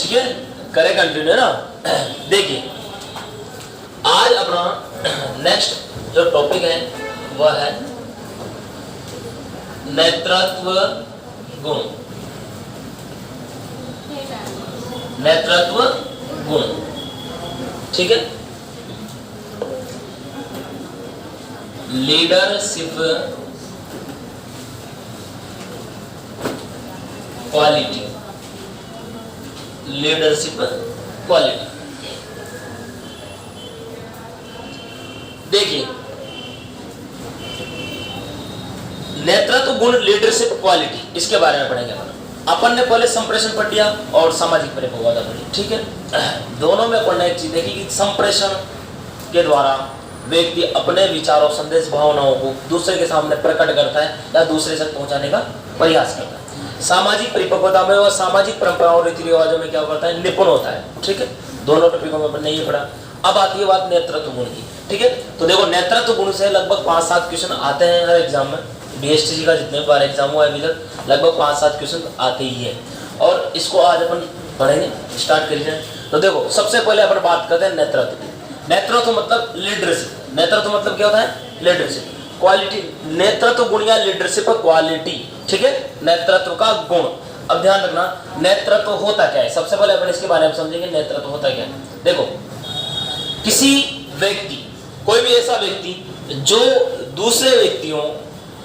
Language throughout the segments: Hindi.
ठीक है, करें कंटिन्यू ना। देखिए आज अपना नेक्स्ट जो टॉपिक है वह है नेतृत्व गुण। नेतृत्व गुण, ठीक है, लीडरशिप क्वालिटी। लीडरशिप क्वालिटी, देखिए नेतृत्व गुण लीडरशिप क्वालिटी, इसके बारे में पढ़ेंगे अपन ने पहले संप्रेषण पढ़ लिया और सामाजिक परिपक्वता पढ़ी, ठीक है। दोनों में पढ़ना एक चीज देखिए कि संप्रेषण के द्वारा व्यक्ति अपने विचारों, संदेश, भावनाओं को दूसरे के सामने प्रकट करता है या दूसरे तक पहुंचाने का प्रयास करता है। सामाजिक परिपक्वता में वह सामाजिक परंपराओं, रीति रिवाजों में क्या करता है, निपुण होता है, ठीक है। दोनों टॉपिकों में अपन ने ये पढ़ा। अब आती है बात नेतृत्व गुण की, ठीक है। तो देखो नेतृत्व गुण से लगभग 5-7 क्वेश्चन आते हैं हर एग्जाम में। बीएसटीसी का जितने बार एग्जाम हुआ है अभी तक लगभग 5-7 क्वेश्चन आते ही है, और इसको आज अपन पढ़ेंगे, स्टार्ट करिए। तो देखो सबसे पहले अपन बात करते हैं नेतृत्व। नेतृत्व मतलब लीडरशिप। नेतृत्व मतलब क्या होता है, लीडरशिप क्वालिटी। नेतृत्व गुण या लीडरशिप क्वालिटी, ठीक है, नेतृत्व का गुण। अब ध्यान रखना नेतृत्व होता क्या है, सबसे पहले अपन इसके बारे में समझेंगे नेतृत्व होता क्या है। देखो किसी व्यक्ति, कोई भी ऐसा व्यक्ति जो दूसरे व्यक्तियों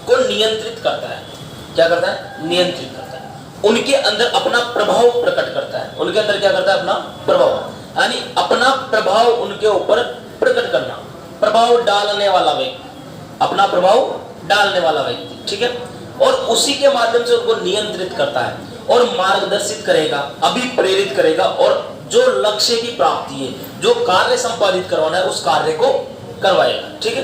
को नियंत्रित करता है, क्या करता है, नियंत्रित करता है, उनके अंदर अपना प्रभाव प्रकट करता है। उनके अंदर क्या करता है, अपना प्रभाव, यानी अपना प्रभाव उनके ऊपर प्रकट करना, प्रभाव डालने वाला व्यक्ति, अपना प्रभाव डालने वाला व्यक्ति, ठीक है। और उसी के माध्यम से उनको नियंत्रित करता है और मार्गदर्शित करेगा, अभिप्रेरित करेगा, और जो लक्ष्य की प्राप्ति है, जो कार्य संपादित करवाना है, उस कार्य को करवाएगा, ठीक है।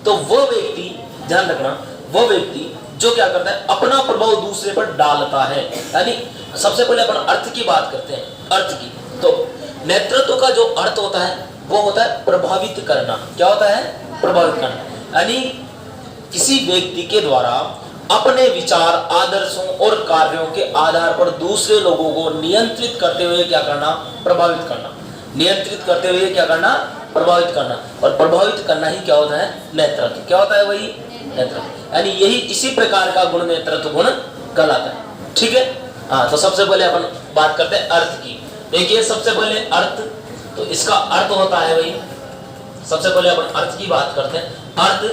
तो वो व्यक्ति, ध्यान रखना, वो व्यक्ति जो क्या करता है, अपना प्रभाव दूसरे पर डालता है। यानी सबसे पहले अपन अर्थ की बात करते हैं, अर्थ की। तो नेतृत्व का जो अर्थ होता है वो होता है प्रभावित करना। क्या होता है, प्रभावित करना, यानी किसी व्यक्ति के द्वारा अपने विचार, आदर्शों और कार्यों के आधार पर दूसरे लोगों को नियंत्रित करते हुए क्या करना, प्रभावित करना। नियंत्रित करते हुए क्या करना, प्रभावित करना। और प्रभावित करना ही क्या होता है, नेतृत्व। क्या होता है, वही नेतृत्व। यानी यही इसी प्रकार का गुण नेतृत्व गुण कहलाता है, ठीक है। हाँ, तो सबसे पहले अपन बात करते हैं अर्थ की। देखिए सबसे पहले अर्थ, तो इसका अर्थ होता है वही, सबसे पहले अपन अर्थ की बात करते हैं। अर्थ,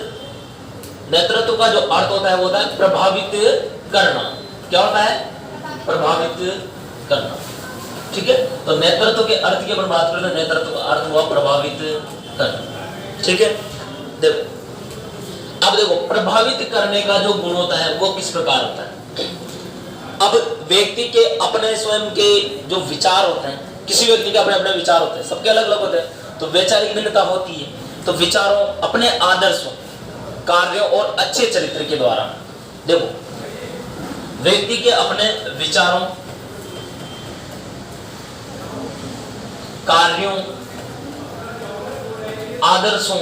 नेतृत्व का जो अर्थ होता है वो होता है प्रभावित करना। क्या होता है, प्रभावित करना, ठीक है। तो नेतृत्व के अर्थ की अपन बात करते हैं, नेतृत्व का अर्थ हुआ प्रभावित करना, ठीक है। देखो अब देखो प्रभावित करने का जो गुण होता है वो किस प्रकार होता है। अब व्यक्ति के अपने स्वयं के जो विचार होते हैं, किसी व्यक्ति के अपने अपने विचार होते हैं, सबके अलग अलग होते हैं, तो वैचारिक भिन्नता होती है। तो विचारों, अपने आदर्शों, कार्यों और अच्छे चरित्र के द्वारा, देखो व्यक्ति के अपने विचारों, कार्यों, आदर्शों,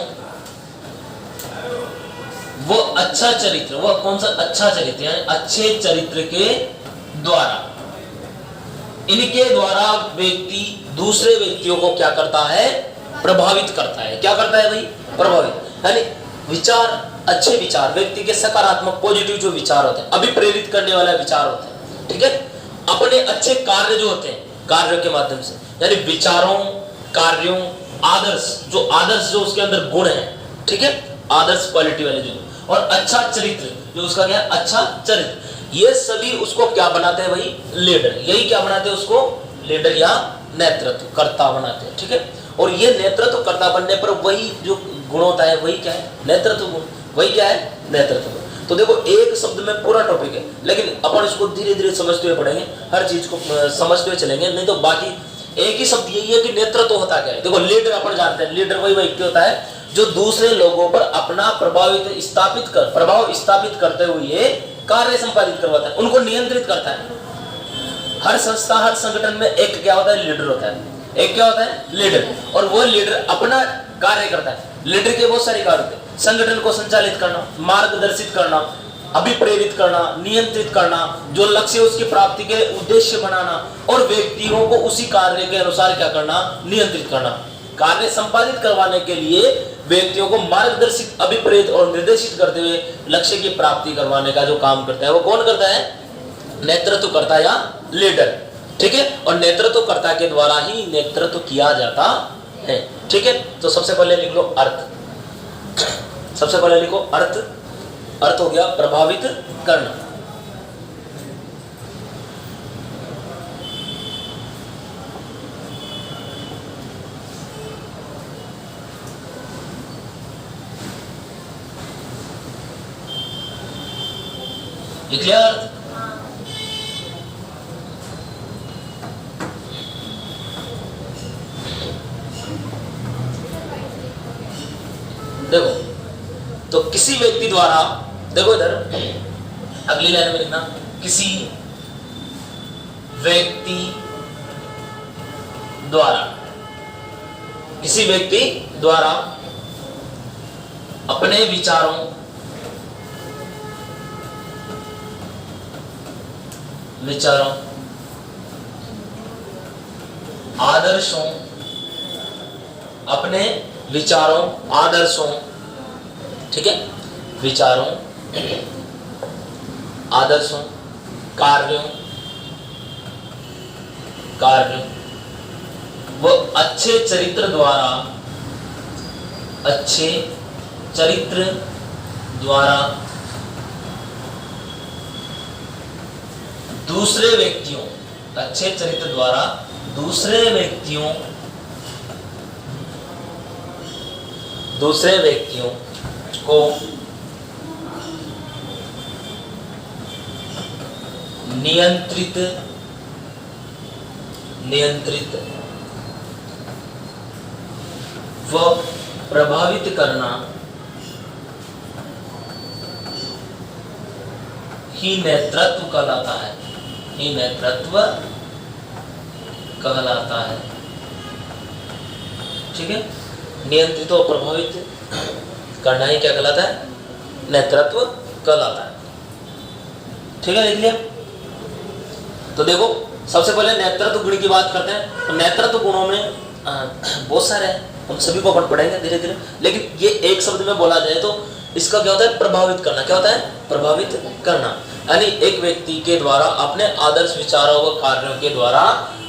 वो अच्छा चरित्र, वो कौन सा अच्छा चरित्र, यानी अच्छे चरित्र के द्वारा, इनके द्वारा व्यक्ति दूसरे व्यक्तियों को क्या करता है, प्रभावित करता है। क्या करता है भाई, प्रभावित। यानी विचार, अच्छे विचार, व्यक्ति के सकारात्मक पॉजिटिव जो विचार होते हैं, अभिप्रेरित करने वाले विचार होते हैं, ठीक है। अपने अच्छे कार्य जो होते हैं, कार्यों के माध्यम से, यानी विचारों, कार्यों, आदर्श, जो आदर्श जो उसके अंदर गुण है, ठीक है, आदर्श क्वालिटी वाले जो, और अच्छा चरित्र जो उसका क्या है, अच्छा चरित्र, ये सभी उसको क्या बनाते हैं भाई, लीडर। यही क्या बनाते हैं उसको, लीडर या नेतृत्व कर्ता बनाते हैं, ठीक है। और ये नेतृत्व कर्ता बनने पर वही जो गुण होता है वही क्या है, नेतृत्व गुण। वही क्या है, नेतृत्व गुण। तो देखो एक शब्द में पूरा टॉपिक है, लेकिन अपन इसको धीरे धीरे समझते हुए पढ़ेंगे, हर चीज को समझते हुए चलेंगे, नहीं तो बाकी एक ही शब्द यही है कि नेतृत्व होता क्या है। देखो लीडर अपन जानते हैं, लीडर वही व्यक्ति होता है जो दूसरे लोगों पर अपना प्रभाव स्थापित करते हुए कार्य संपादित करवाता है, उनको नियंत्रित करता है। हर संस्था, हर संगठन में एक क्या होता है, लीडर होता है। एक क्या होता है, लीडर। और वो लीडर अपना कार्य करता है। लीडर के बहुत सारे कार्य होते हैं, संगठन को संचालित करना, मार्गदर्शित करना, अभिप्रेरित करना, नियंत्रित करना, जो लक्ष्य है उसकी प्राप्ति के उद्देश्य बनाना और व्यक्तियों को उसी कार्य के अनुसार क्या करना, नियंत्रित करना। कार्य संपादित करवाने के लिए व्यक्तियों को मार्गदर्शित, अभिप्रेरित और निर्देशित करते हुए लक्ष्य की प्राप्ति करवाने का जो काम करता है वो कौन करता है? नेतृत्वकर्ता या लीडर। ठीक है, और नेतृत्वकर्ता के द्वारा ही नेतृत्व किया जाता है। ठीक है, तो सबसे पहले लिख लो अर्थ। सबसे पहले लिखो अर्थ। अर्थ हो गया प्रभावित करना। लिख लिया अर्थ? देखो, तो किसी व्यक्ति द्वारा, देखो इधर अगली लाइन में लिखना, किसी व्यक्ति द्वारा, किसी व्यक्ति द्वारा अपने विचारों, आदर्शों, अपने विचारों, आदर्शों, ठीक है, विचारों, आदर्शों, कार्यों, वो अच्छे चरित्र द्वारा दूसरे व्यक्तियों, अच्छे चरित्र द्वारा दूसरे व्यक्तियों को नियंत्रित व प्रभावित करना ही नेतृत्व कहलाता है। ठीक है, नियंत्रित और प्रभावित करना ही क्या कहलाता है? नेतृत्व कहलाता है। ठीक है, लिख लिया? तो देखो, सबसे पहले नेतृत्व गुण की बात करते हैं। तो नेतृत्व गुणों में बहुत सारे हैं, उन सभी को अपन पढ़ेंगे धीरे धीरे, लेकिन ये एक शब्द में बोला जाए तो इसका क्या होता है? प्रभावित करना। क्या होता है? प्रभावित करना, यानी एक व्यक्ति के द्वारा अपने आदर्श विचारों व कार्यों के द्वारा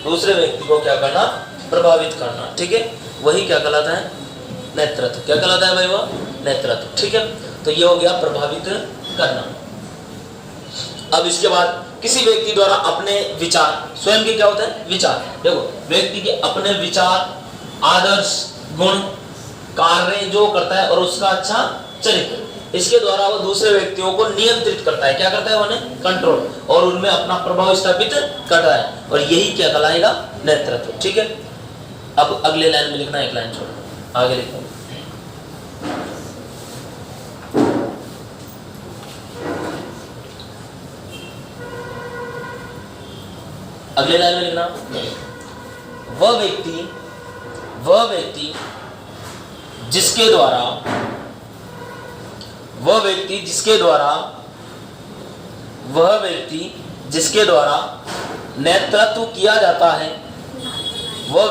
दूसरे व्यक्ति को क्या करना? प्रभावित करना। ठीक है, वही क्या कहलाता है? नेतृत्व। क्या कहलाता है भाई? वो नेतृत्व। ठीक है, तो ये हो गया प्रभावित करना। अब इसके बाद किसी व्यक्ति द्वारा अपने विचार, स्वयं के क्या होता है? विचार। देखो, व्यक्ति के अपने विचार, आदर्श, गुण, कार्य जो करता है और उसका अच्छा चरित्र, इसके द्वारा वो दूसरे व्यक्तियों को नियंत्रित करता है। क्या करता है? उन्हें कंट्रोल और उनमें अपना प्रभाव स्थापित करता है, और यही क्या कहलाएगा? नेतृत्व। ठीक है, अब अगले लाइन में लिखना, एक लाइन छोड़ो, आगे लिखो। अगले लाइन में लिखना, वह व्यक्ति जिसके द्वारा नेतृत्व किया जाता है, वह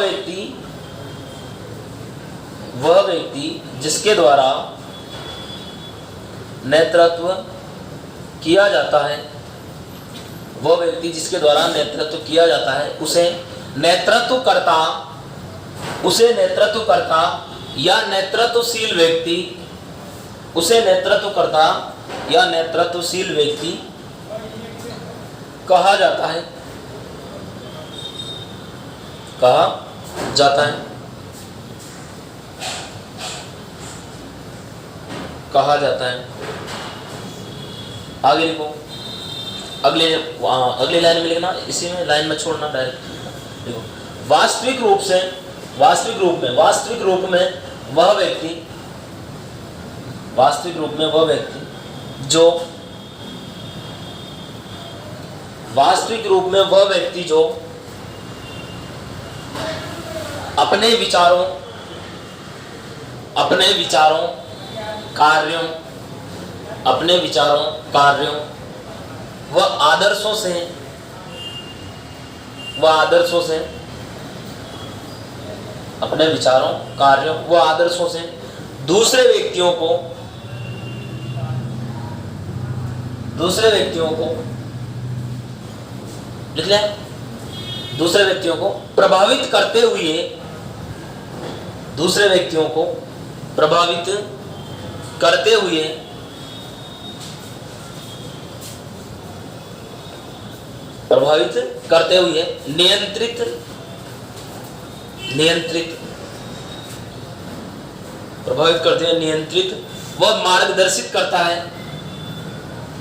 व्यक्ति जिसके द्वारा नेतृत्व किया जाता है, वह व्यक्ति जिसके द्वारा नेतृत्व किया जाता है, उसे नेतृत्वकर्ता या नेतृत्वशील व्यक्ति कहा जाता है। आगे लिखो, अगले लाइन में लिखना, इसी में लाइन में छोड़ना डायरेक्ट। देखो, वास्तविक रूप में वह व्यक्ति जो अपने विचारों, कार्यों अपने विचारों, कार्यों व आदर्शों से अपने विचारों, कार्यों व आदर्शों से दूसरे व्यक्तियों को लिख लिया, दूसरे व्यक्तियों को प्रभावित करते हुए नियंत्रित व मार्गदर्शित करता है।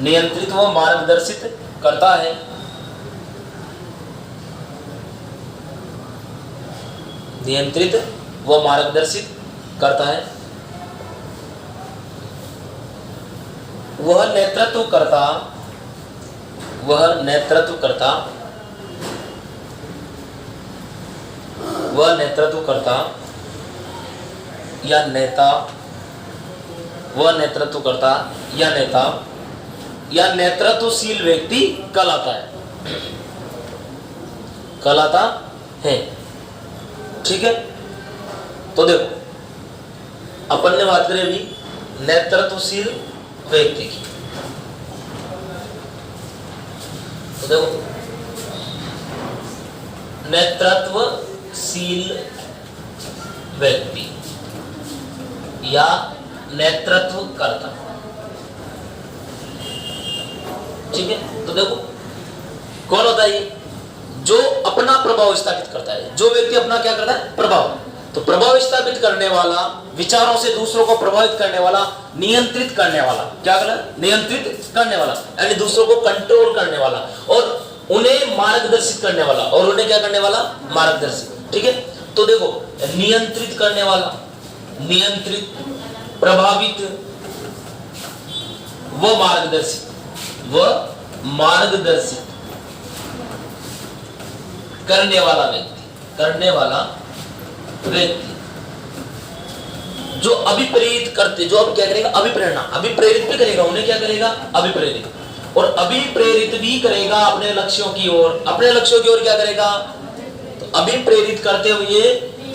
नियंत्रित व मार्गदर्शित करता है। नियंत्रित व मार्गदर्शित करता है। वह नेतृत्व करता या नेता या नेतृत्वशील व्यक्ति कहलाता है। ठीक है, तो देखो अपन ने बात करी अभी नेतृत्वशील व्यक्ति की। तो देखो नेतृत्वशील व्यक्ति या नेतृत्व करता। ठीक है, तो देखो कौन होता है ये? जो अपना प्रभाव स्थापित करता है। जो व्यक्ति अपना क्या करता है? प्रभाव। तो प्रभाव स्थापित करने वाला, विचारों से दूसरों को प्रभावित करने वाला, नियंत्रित करने वाला, क्या करना? नियंत्रित करने वाला, यानी दूसरों को कंट्रोल करने वाला और उन्हें मार्गदर्शित करने वाला। और उन्हें क्या करने वाला? मार्गदर्शित। ठीक है, तो देखो नियंत्रित करने वाला, नियंत्रित, प्रभावित व मार्गदर्शित करने वाला व्यक्ति जो अभिप्रेरित करते, जो अब क्या करेगा? अभिप्रेरणा, अभिप्रेरित भी करेगा, उन्हें क्या करेगा? अभिप्रेरित, और अभिप्रेरित भी करेगा अपने लक्ष्यों की ओर। अपने लक्ष्यों की ओर क्या करेगा? तो अभिप्रेरित करते हुए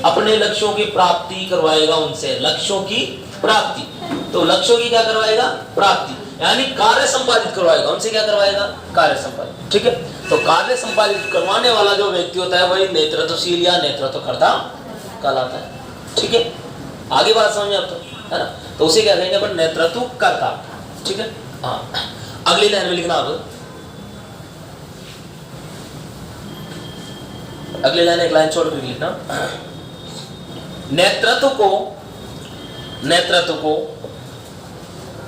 अपने लक्ष्यों की प्राप्ति करवाएगा उनसे, लक्ष्यों की प्राप्ति। तो लक्ष्यों की क्या करवाएगा? प्राप्ति, यानी कार्य संपादित करवाएगा उनसे। क्या करवाएगा? कार्य संपादित। ठीक है, तो कार्य संपादित करवाने वाला जो व्यक्ति होता है वही नेतृत्वशील या नेतृत्वकर्ता कहलाता है। ठीक है, आगे बात समझ में आपको, है ना? तो उसे क्या कहेंगे अपन? नेतृत्वकर्ता। ठीक है, हाँ, अगली लाइन में लिखना आप, अगली लाइन एक लाइन छोड़ कर लिखना। नेतृत्व को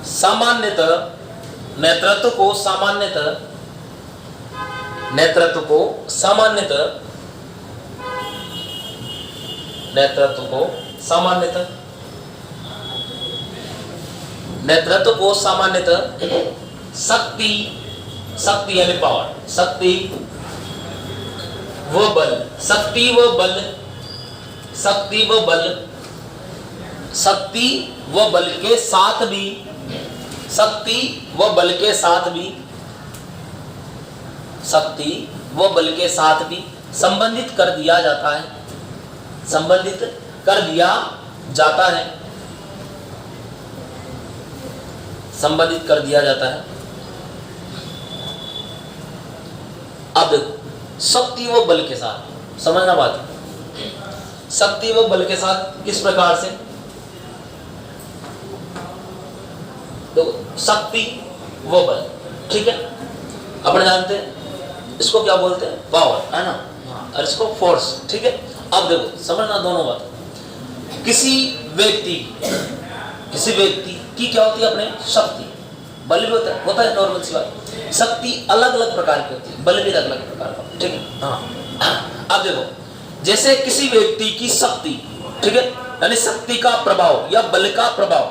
सामान्यतः शक्ति यानी पावर, शक्ति व बल के साथ भी संबंधित कर दिया जाता है। अब देखो शक्ति व बल के साथ, समझना बात, शक्ति व बल के साथ किस प्रकार से? तो शक्ति व बल, ठीक है, अपन जानते हैं इसको क्या बोलते हैं? पावर, है ना, और इसको फोर्स। ठीक है, अब देखो समझना दोनों बात। किसी व्यक्ति की क्या होती है? अपने शक्ति, बल भी होता है नॉर्मल सी बात। शक्ति अलग अलग प्रकार की होती है, बल भी अलग अलग प्रकार का। ठीक है, हाँ, अब देखो जैसे किसी व्यक्ति की शक्ति, ठीक है, यानी शक्ति का प्रभाव या बल का प्रभाव।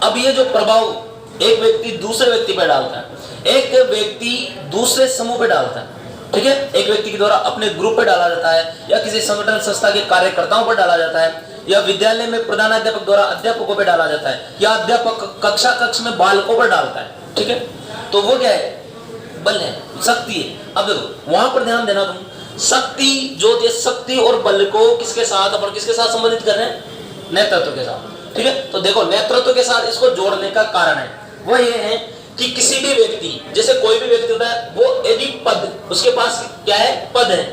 अब ये जो प्रभाव एक व्यक्ति दूसरे व्यक्ति पर डालता है, एक व्यक्ति दूसरे समूह पे डालता है, ठीक है, एक व्यक्ति के द्वारा अपने ग्रुप पे डाला जाता है या किसी संगठन संस्था के कार्यकर्ताओं पर डाला जाता है, या विद्यालय में प्रधानाध्यापक द्वारा अध्यापकों पर डाला जाता है, या अध्यापक कक्षा कक्ष में बालकों पर डालता है, ठीक है, तो वो क्या है, बल है, शक्ति है। अब देखो वहां पर ध्यान देना तुम, शक्ति जो होती है, शक्ति और बल को किसके साथ अपन किसके साथ संबंधित कर रहे हैं, नेतृत्व के साथ, ठीक है। तो देखो नेतृत्व के साथ इसको जोड़ने का कारण है वो ये है कि किसी भी व्यक्ति, जैसे कोई भी व्यक्ति होता है, वो यदि पद उसके पास क्या है, पद है,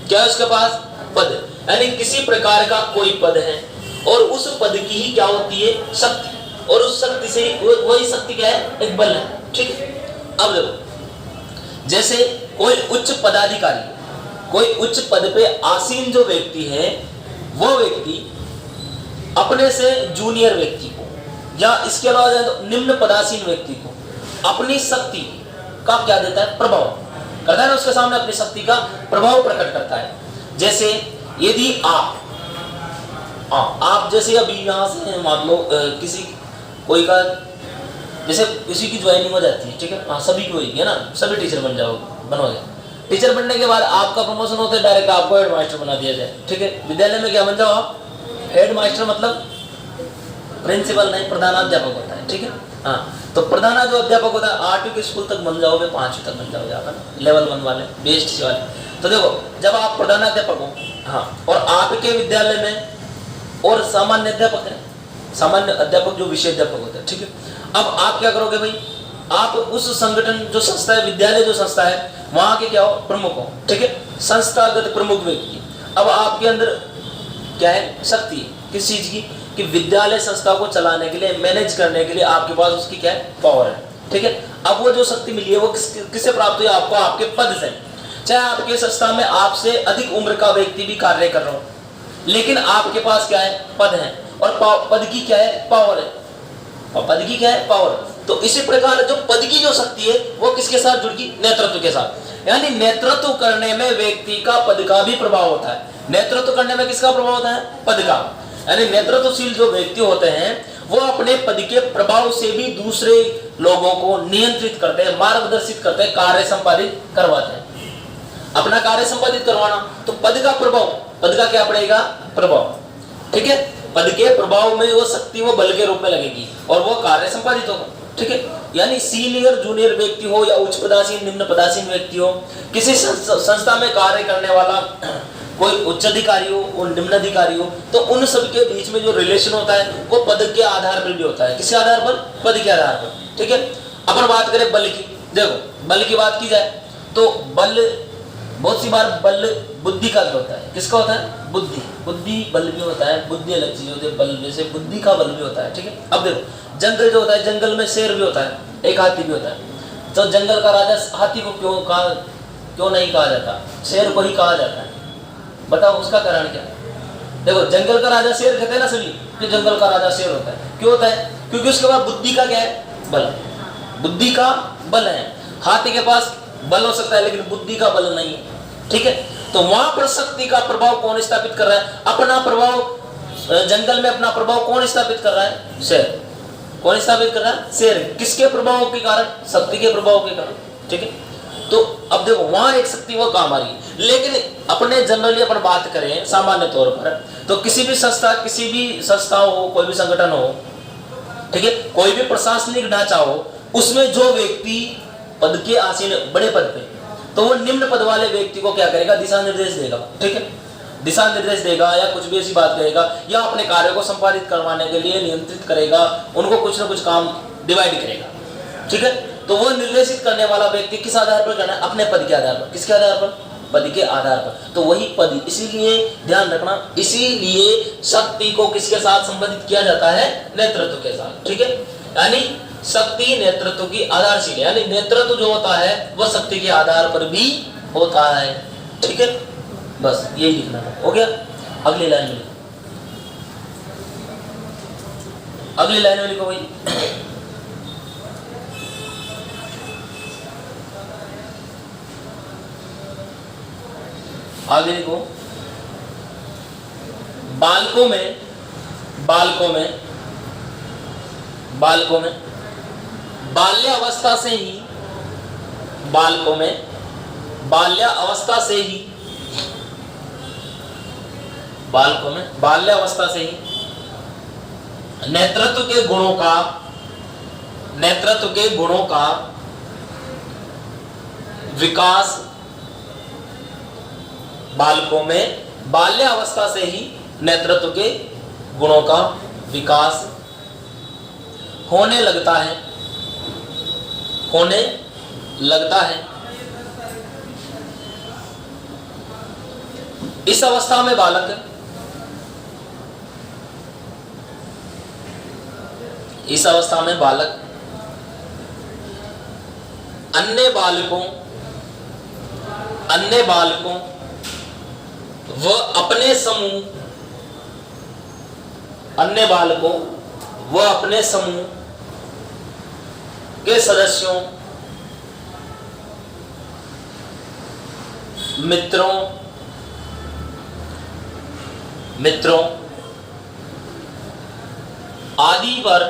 क्या है उसके पास, पद, यानी किसी प्रकार का कोई पद है और उस पद की ही क्या होती है, शक्ति, और उस शक्ति से वही शक्ति क्या है, एक बल है, ठीक है। अब देखो जैसे कोई उच्च पदाधिकारी, कोई उच्च पद पे आसीन जो व्यक्ति है, वो व्यक्ति अपने से जूनियर व्यक्ति को या इसके अलावा जाए तो निम्न पदासीन व्यक्ति को अपनी शक्ति का क्या देता है, प्रभाव करता है ना, उसके सामने अपनी शक्ति का प्रभाव प्रकट करता है। जैसे यदि आप जैसे अभी यहाँ से मान लो किसी कोई का जैसे किसी की ज्वाइनिंग हो जाती है, ठीक है, हाँ सभी की होगी है ना, सभी टीचर बनोगे, टीचर बनने के बाद आपका प्रमोशन होता है, डायरेक्ट आपको हेड मास्टर बना दिया जाए, ठीक है। विद्यालय में क्या बन जाओ आप, हेड मास्टर, मतलब प्रिंसिपल नहीं, प्रधानाध्यापक होता है, ठीक है। हाँ, तो प्रधान जो अध्यापक होता है 8वीं के स्कूल तक बन जाओगे, 5वीं तक बन जाओगे आप, लेवल 1 वाले, बेस्ट वाले। तो देखो जब आप प्रधानाध्यापक हो, हाँ, और आपके विद्यालय में और सामान्य अध्यापक है, सामान्य अध्यापक जो विषय अध्यापक होते हैं, ठीक है। अब आप क्या करोगे भाई, आप उस संगठन जो संस्था है, विद्यालय जो संस्था है, वहां के क्या हो, प्रमुख हो, ठीक है, संस्थागत प्रमुख व्यक्ति। अब आपके अंदर क्या है, शक्ति, किस चीज की, कि विद्यालय संस्था को चलाने के लिए, मैनेज करने के लिए आपके पास उसकी क्या है, पावर है, ठीक है। अब वो जो शक्ति मिली है वो किससे प्राप्त हुई, आपको आपके पद से। चाहे आपके संस्था में आपसे अधिक उम्र का व्यक्ति भी कार्य कर रहा हो, लेकिन आपके पास क्या है, पद है, और पद की क्या है, पावर है, और पद की क्या है, पावर। तो इसी प्रकार जो पद की जो शक्ति है वो किसके साथ जुड़गी, नेतृत्व के साथ। यानी नेतृत्व करने में व्यक्ति का पद का भी प्रभाव होता है, नेतृत्व करने में किसका प्रभाव होता है, पद का। यानी नेतृत्वशील जो व्यक्ति होते हैं वो अपने पद के प्रभाव से भी दूसरे लोगों को नियंत्रित करते हैं, मार्गदर्शित करते हैं, कार्य संपादित करवाते हैं। अपना कार्य संपादित करवाना, तो पद का प्रभाव, पद का क्या पड़ेगा, प्रभाव, ठीक है। पद के प्रभाव में वो शक्ति वो बल के रूप में लगेगी और वो कार्य संपादित होगा, ठीक है। यानी सीनियर जूनियर व्यक्ति हो या उच्च पदासीन निम्न पदासीन व्यक्ति हो, किसी संस्था में कार्य करने वाला कोई उच्च अधिकारी हो और निम्न अधिकारी हो, तो उन सब के बीच में जो रिलेशन होता है वो पद के आधार पर भी होता है। किस आधार पर, पद के आधार पर, ठीक है। अपन बात करें बल की, देखो बल की बात की जाए तो बल बहुत सी बार बल बुद्धि का भी होता है। किसका होता है, बुद्धि, बुद्धि बल भी होता है, बुद्धि अलग चीज होती है, बल जैसे बुद्धि का बल भी होता है, ठीक है। अब देखो जंगल जो होता है, जंगल में शेर भी होता है, एक हाथी भी होता है। तो जंगल का राजा हाथी को क्यों नहीं कहा जाता, शेर को ही कहा जाता है, बताओ उसका कारण क्या। देखो जंगल का राजा शेर कहते हैं ना सभी, कि जंगल का राजा शेर होता है, क्यों होता है, क्योंकि उसके पास बुद्धि का क्या है, बल, बुद्धि का बल है। हाथी के पास बल हो सकता है लेकिन बुद्धि का बल नहीं है, ठीक है। तो वहां पर शक्ति का प्रभाव कौन स्थापित कर रहा है, अपना प्रभाव जंगल में अपना प्रभाव कौन स्थापित कर रहा है, शेर। कौन स्थापित कर रहा है, शेर। किसके प्रभाव के कारण, शक्ति के प्रभाव के कारण, ठीक है। तो अब देखो वहां एक शक्ति वो काम आ रही है, लेकिन अपने जनरली अपन बात करें सामान्य तौर पर, तो किसी भी संस्था हो, कोई भी संगठन हो, ठीक है, कोई भी प्रशासनिक ढांचा हो, उसमें जो व्यक्ति पद के आसीन, बड़े पद पे, तो वो निम्न पद वाले व्यक्ति को क्या करेगा, दिशा निर्देश देगा, ठीक है, दिशा निर्देश देगा या कुछ भी ऐसी बात करेगा, या अपने कार्य को संपादित करवाने के लिए नियंत्रित करेगा, उनको कुछ ना कुछ काम डिवाइड करेगा, ठीक है। तो वो निर्देशित करने वाला व्यक्ति किस आधार पर करना है, अपने पद के आधार पर। किसके आधार पर, पद के आधार पर। तो वही पद, इसीलिए ध्यान रखना, इसीलिए शक्ति को किसके साथ संबंधित किया जाता है, नेतृत्व के साथ, ठीक है। यानी शक्ति नेतृत्व की आधारशिला, यानी नेतृत्व जो होता है वह शक्ति के आधार पर भी होता है, ठीक है। बस यही लिखना है, हो गया। अगली लाइन में लिखो, अगली लाइन में लिखो भाई, आगे लिखो, बालकों में बाल्यावस्था से ही, बालकों में बाल्यावस्था से ही बालकों में बाल्यावस्था से ही नेतृत्व के गुणों का विकास बालकों में बाल्यावस्था से ही नेतृत्व के गुणों का विकास होने लगता है। इस अवस्था में बालक अन्य बालकों व अपने समूह के सदस्यों, मित्रों आदि पर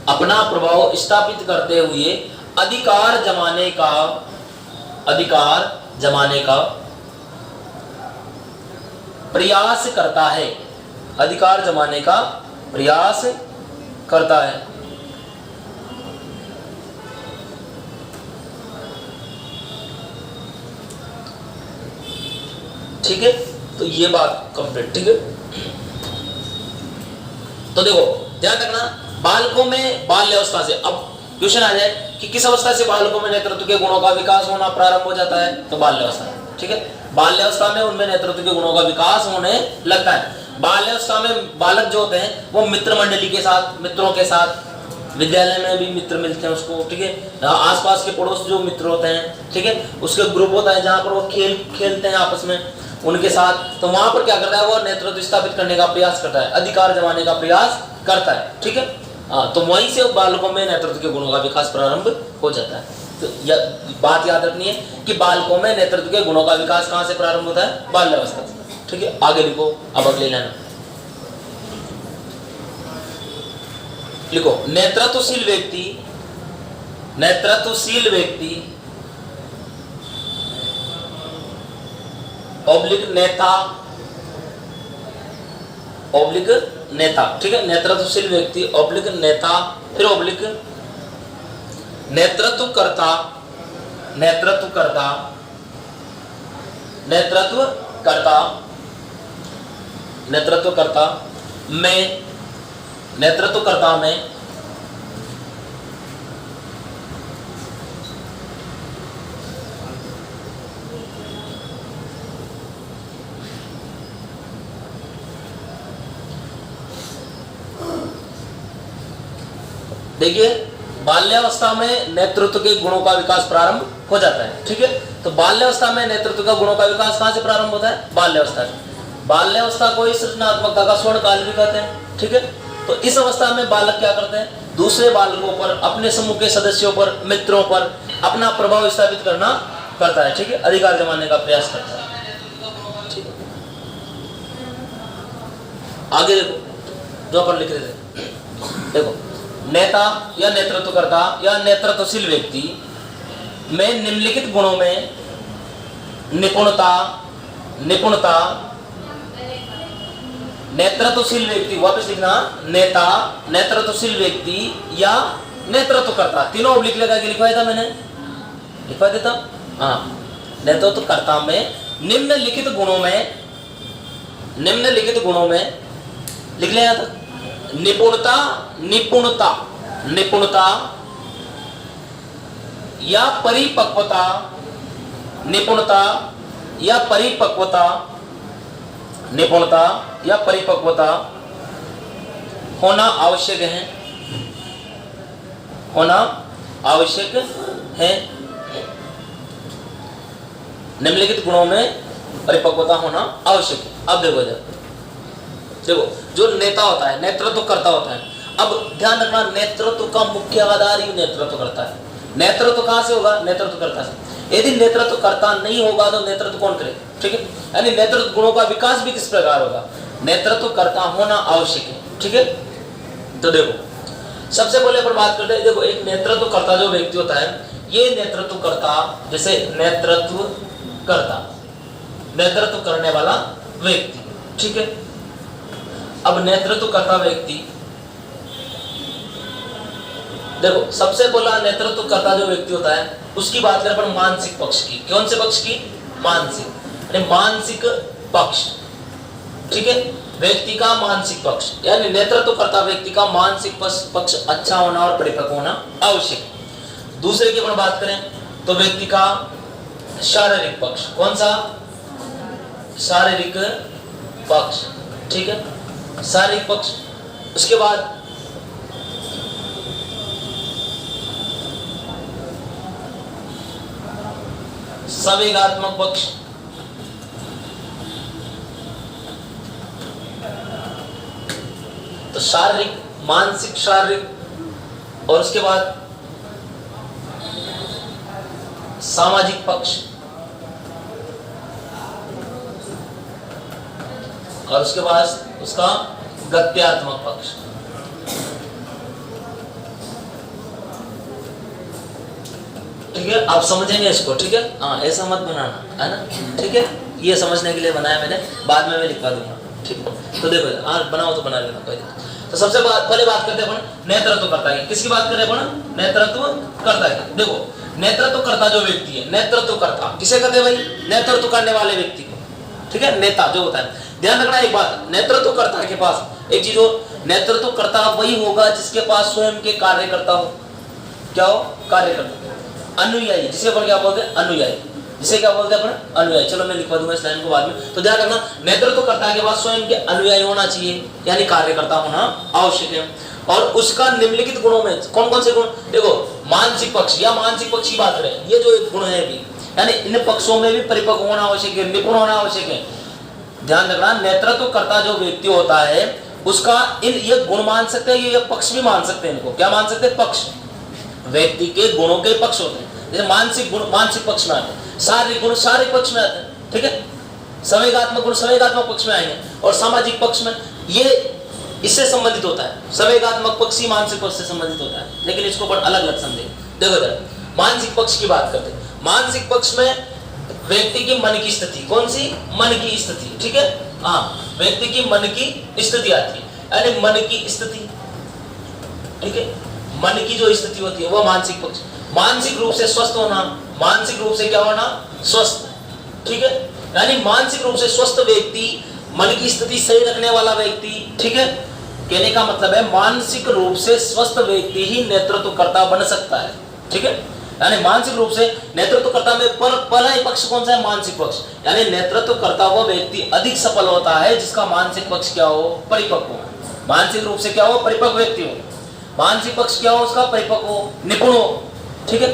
अपना प्रभाव स्थापित करते हुए अधिकार जमाने का प्रयास करता है। ठीक है, तो ये बात कंप्लीट। ठीक है, तो देखो ध्यान रखना, बालकों में बाल्यावस्था से, अब क्वेश्चन आ जाए कि किस अवस्था से बालकों में नेतृत्व के गुणों का विकास होना प्रारंभ हो जाता है, तो बाल्यावस्था। ठीक है, बाल्यावस्था में उनमें नेतृत्व के गुणों का विकास होने लगता है। बाल्यावस्था में बालक जो होते हैं वो मित्रों के साथ, विद्यालय में भी मित्र मिलते हैं उसको। ठीक है, आसपास के पड़ोस जो मित्र होते हैं, ठीक है, उसके ग्रुप होता है जहाँ पर वो खेलते हैं आपस में उनके साथ, तो वहां पर क्या करता है, वो नेतृत्व स्थापित करने का प्रयास करता है, अधिकार जमाने का प्रयास करता है। ठीक है, तो वहीं से बालकों में नेतृत्व के गुणों का विकास प्रारंभ हो जाता है। तो यह बात याद रखनी है कि बालकों में नेतृत्व के गुणों का विकास कहां से प्रारंभ होता है, बाल्यावस्था से। ठीक है, आगे लिखो, अब अगले लाइन लिखो, नेतृत्वशील व्यक्ति ऑब्लिक नेता। ठीक है, नेतृत्वशील व्यक्ति ऑब्लिक नेता, फिर ऑब्लिक नेतृत्वकर्ता में देखिए बाल्यावस्था में नेतृत्व के गुणों का विकास प्रारंभ हो जाता है। ठीक है, तो बाल्यावस्था में नेतृत्व का गुणों का विकास कहां से प्रारंभ होता है, बाल्यावस्था से। बाल्यावस्था को इस सृजनात्मकता का स्वर्ण काल भी कहते हैं। ठीक है, तो इस अवस्था में बालक क्या करते हैं, दूसरे बालकों पर, अपने समूह के सदस्यों पर, मित्रों पर अपना प्रभाव स्थापित करता है। ठीक है, अधिकार जमाने का प्रयास करता है। ठीक है, आगे देखो जो अपन लिख रहे थे, देखो नेता या नेतृत्वकर्ता या नेतृत्वशील व्यक्ति में निम्नलिखित गुणों में निपुणता नेतृत्वशील व्यक्ति, वापस लिखना, नेता, नेतृत्वशील व्यक्ति या नेतृत्वकर्ता, तीनों ऑब्लिक लगा के लिखवाया था मैंने, लिखवा देता। हाँ, नेतृत्वकर्ता में निम्नलिखित गुणों में लिख लिया था, निपुणता या परिपक्वता होना आवश्यक है। निम्नलिखित गुणों में परिपक्वता होना आवश्यक है। अब देखो जो नेता होता है, नेतृत्व करता होता है, अब ध्यान रखना नेतृत्व का मुख्य आधार ही नेतृत्व करता है। नेतृत्व कहां से होगा, नेतृत्व करता है। यदि नेतृत्वकर्ता नहीं होगा तो नेतृत्व कौन करे, ठीक है। यानी नेतृत्व गुणों का विकास भी किस प्रकार होगा, नेतृत्वकर्ता होना आवश्यक है, ठीक है। तो देखो सबसे पहले अपन बात करते हैं, देखो एक नेतृत्वकर्ता जो व्यक्ति होता है, ये नेतृत्वकर्ता जैसे नेतृत्व करने वाला व्यक्ति, ठीक है। अब नेतृत्वकर्ता व्यक्ति, देखो सबसे पहला नेतृत्वकर्ता जो व्यक्ति होता है उसकी बात करें अपन मानसिक पक्ष की। कौन से पक्ष की, मानसिक, यानी मानसिक पक्ष, ठीक है। व्यक्ति का मानसिक पक्ष, यानी नेतृत्वकर्ता व्यक्ति का मानसिक पक्ष अच्छा होना और परिपक्व होना आवश्यक है। दूसरे की अपन बात करें तो व्यक्ति का शारीरिक पक्ष, कौन सा, शारीरिक पक्ष, ठीक है, शारीरिक पक्ष। उसके बाद संवेगात्मक पक्ष, तो शारीरिक, मानसिक, शारीरिक, और उसके बाद सामाजिक पक्ष, और उसके बाद उसका गत्यात्मक पक्ष। ठीक है, आप समझेंगे इसको, ठीक है। हाँ, ऐसा मत बनाना, है ना, ठीक है। ये समझने के लिए बनाया मैंने, बाद में मैं लिखवा दूंगा, ठीक है। तो देखो, हाँ बनाओ तो बना लेना, कोई दिक्कत। तो सबसे पहले बात करते हैं अपन नेतृत्वकर्ता की। किसकी बात करें अपन, नेतृत्वकर्ता की। देखो नेतृत्वकर्ता जो व्यक्ति है, नेतृत्वकर्ता किसे कहते हैं भाई, नेतृत्व करने वाले व्यक्ति को, ठीक है, नेता जो होता है। ध्यान रखना एक बात, नेतृत्वकर्ता के पास एक चीज हो, नेतृत्वकर्ता वही होगा जिसके पास स्वयं के कार्यकर्ता हो। क्या हो, कार्यकर्ता, अनुयायी, जिसे अपन क्या बोलते हैं, अनुयायी, जिसे क्या बोलते हैं अपन, अनुयायी। चलो मैं लिखवा दूंगा इस लाइन को बाद में। तो ध्यान रखना, नेतृत्वकर्ता के पास स्वयं के अनुयायी होना चाहिए, यानी कार्यकर्ता होना आवश्यक है। और उसका निम्नलिखित गुणों में कौन कौन से गुण, देखो मानसिक पक्ष या मानसिक पक्ष की बात करें, ये जो एक गुण है भी, यानी इन पक्षों में भी परिपक्व होना आवश्यक है, निपुण होना आवश्यक है। ध्यान रखना, नेतृत्वकर्ता जो व्यक्ति होता है उसका इन ये गुण मान सकते हैं, ये पक्ष भी मान सकते हैं। इनको क्या मान सकते हैं, पक्ष, व्यक्ति के गुणों के पक्ष होते हैं। जैसे मानसिक गुण मानसिक पक्ष में आते हैं, शारीरिक गुण शारीरिक पक्ष में आते हैं, ठीक है, संवेगात्मक गुण संवेगात्मक पक्ष में आएंगे, और सामाजिक पक्ष में ये इससे संबंधित होता है। संवेगात्मक पक्ष ही मानसिक पक्ष से संबंधित होता है, लेकिन इसको पर अलग अलग समझे। देखो जरा, मानसिक पक्ष की बात करते हैं। मानसिक पक्ष में व्यक्ति की मन की स्थिति, कौन सी, मन की स्थिति, ठीक है, हाँ, व्यक्ति की मन की स्थिति आती है, यानी मन की स्थिति, ठीक है, मन की जो स्थिति होती है वो मानसिक पक्ष। मानसिक रूप से स्वस्थ होना, मानसिक रूप से क्या होना, स्वस्थ, ठीक है, यानी मानसिक रूप से स्वस्थ व्यक्ति, मन की स्थिति सही रखने वाला व्यक्ति, ठीक है। कहने का मतलब है मानसिक रूप से स्वस्थ व्यक्ति ही नेतृत्वकर्ता बन सकता है, ठीक है। यानी मानसिक रूप से नेतृत्वकर्ता में पहला पक्ष कौन सा है, मानसिक पक्ष, यानी नेतृत्वकर्ता वो व्यक्ति अधिक सफल होता है जिसका मानसिक पक्ष क्या हो, परिपक्व हो। मानसिक रूप से क्या हो, परिपक्व व्यक्ति हो। मानसिक पक्ष क्या हो उसका, परिपक्व हो, निपुण हो, ठीक है।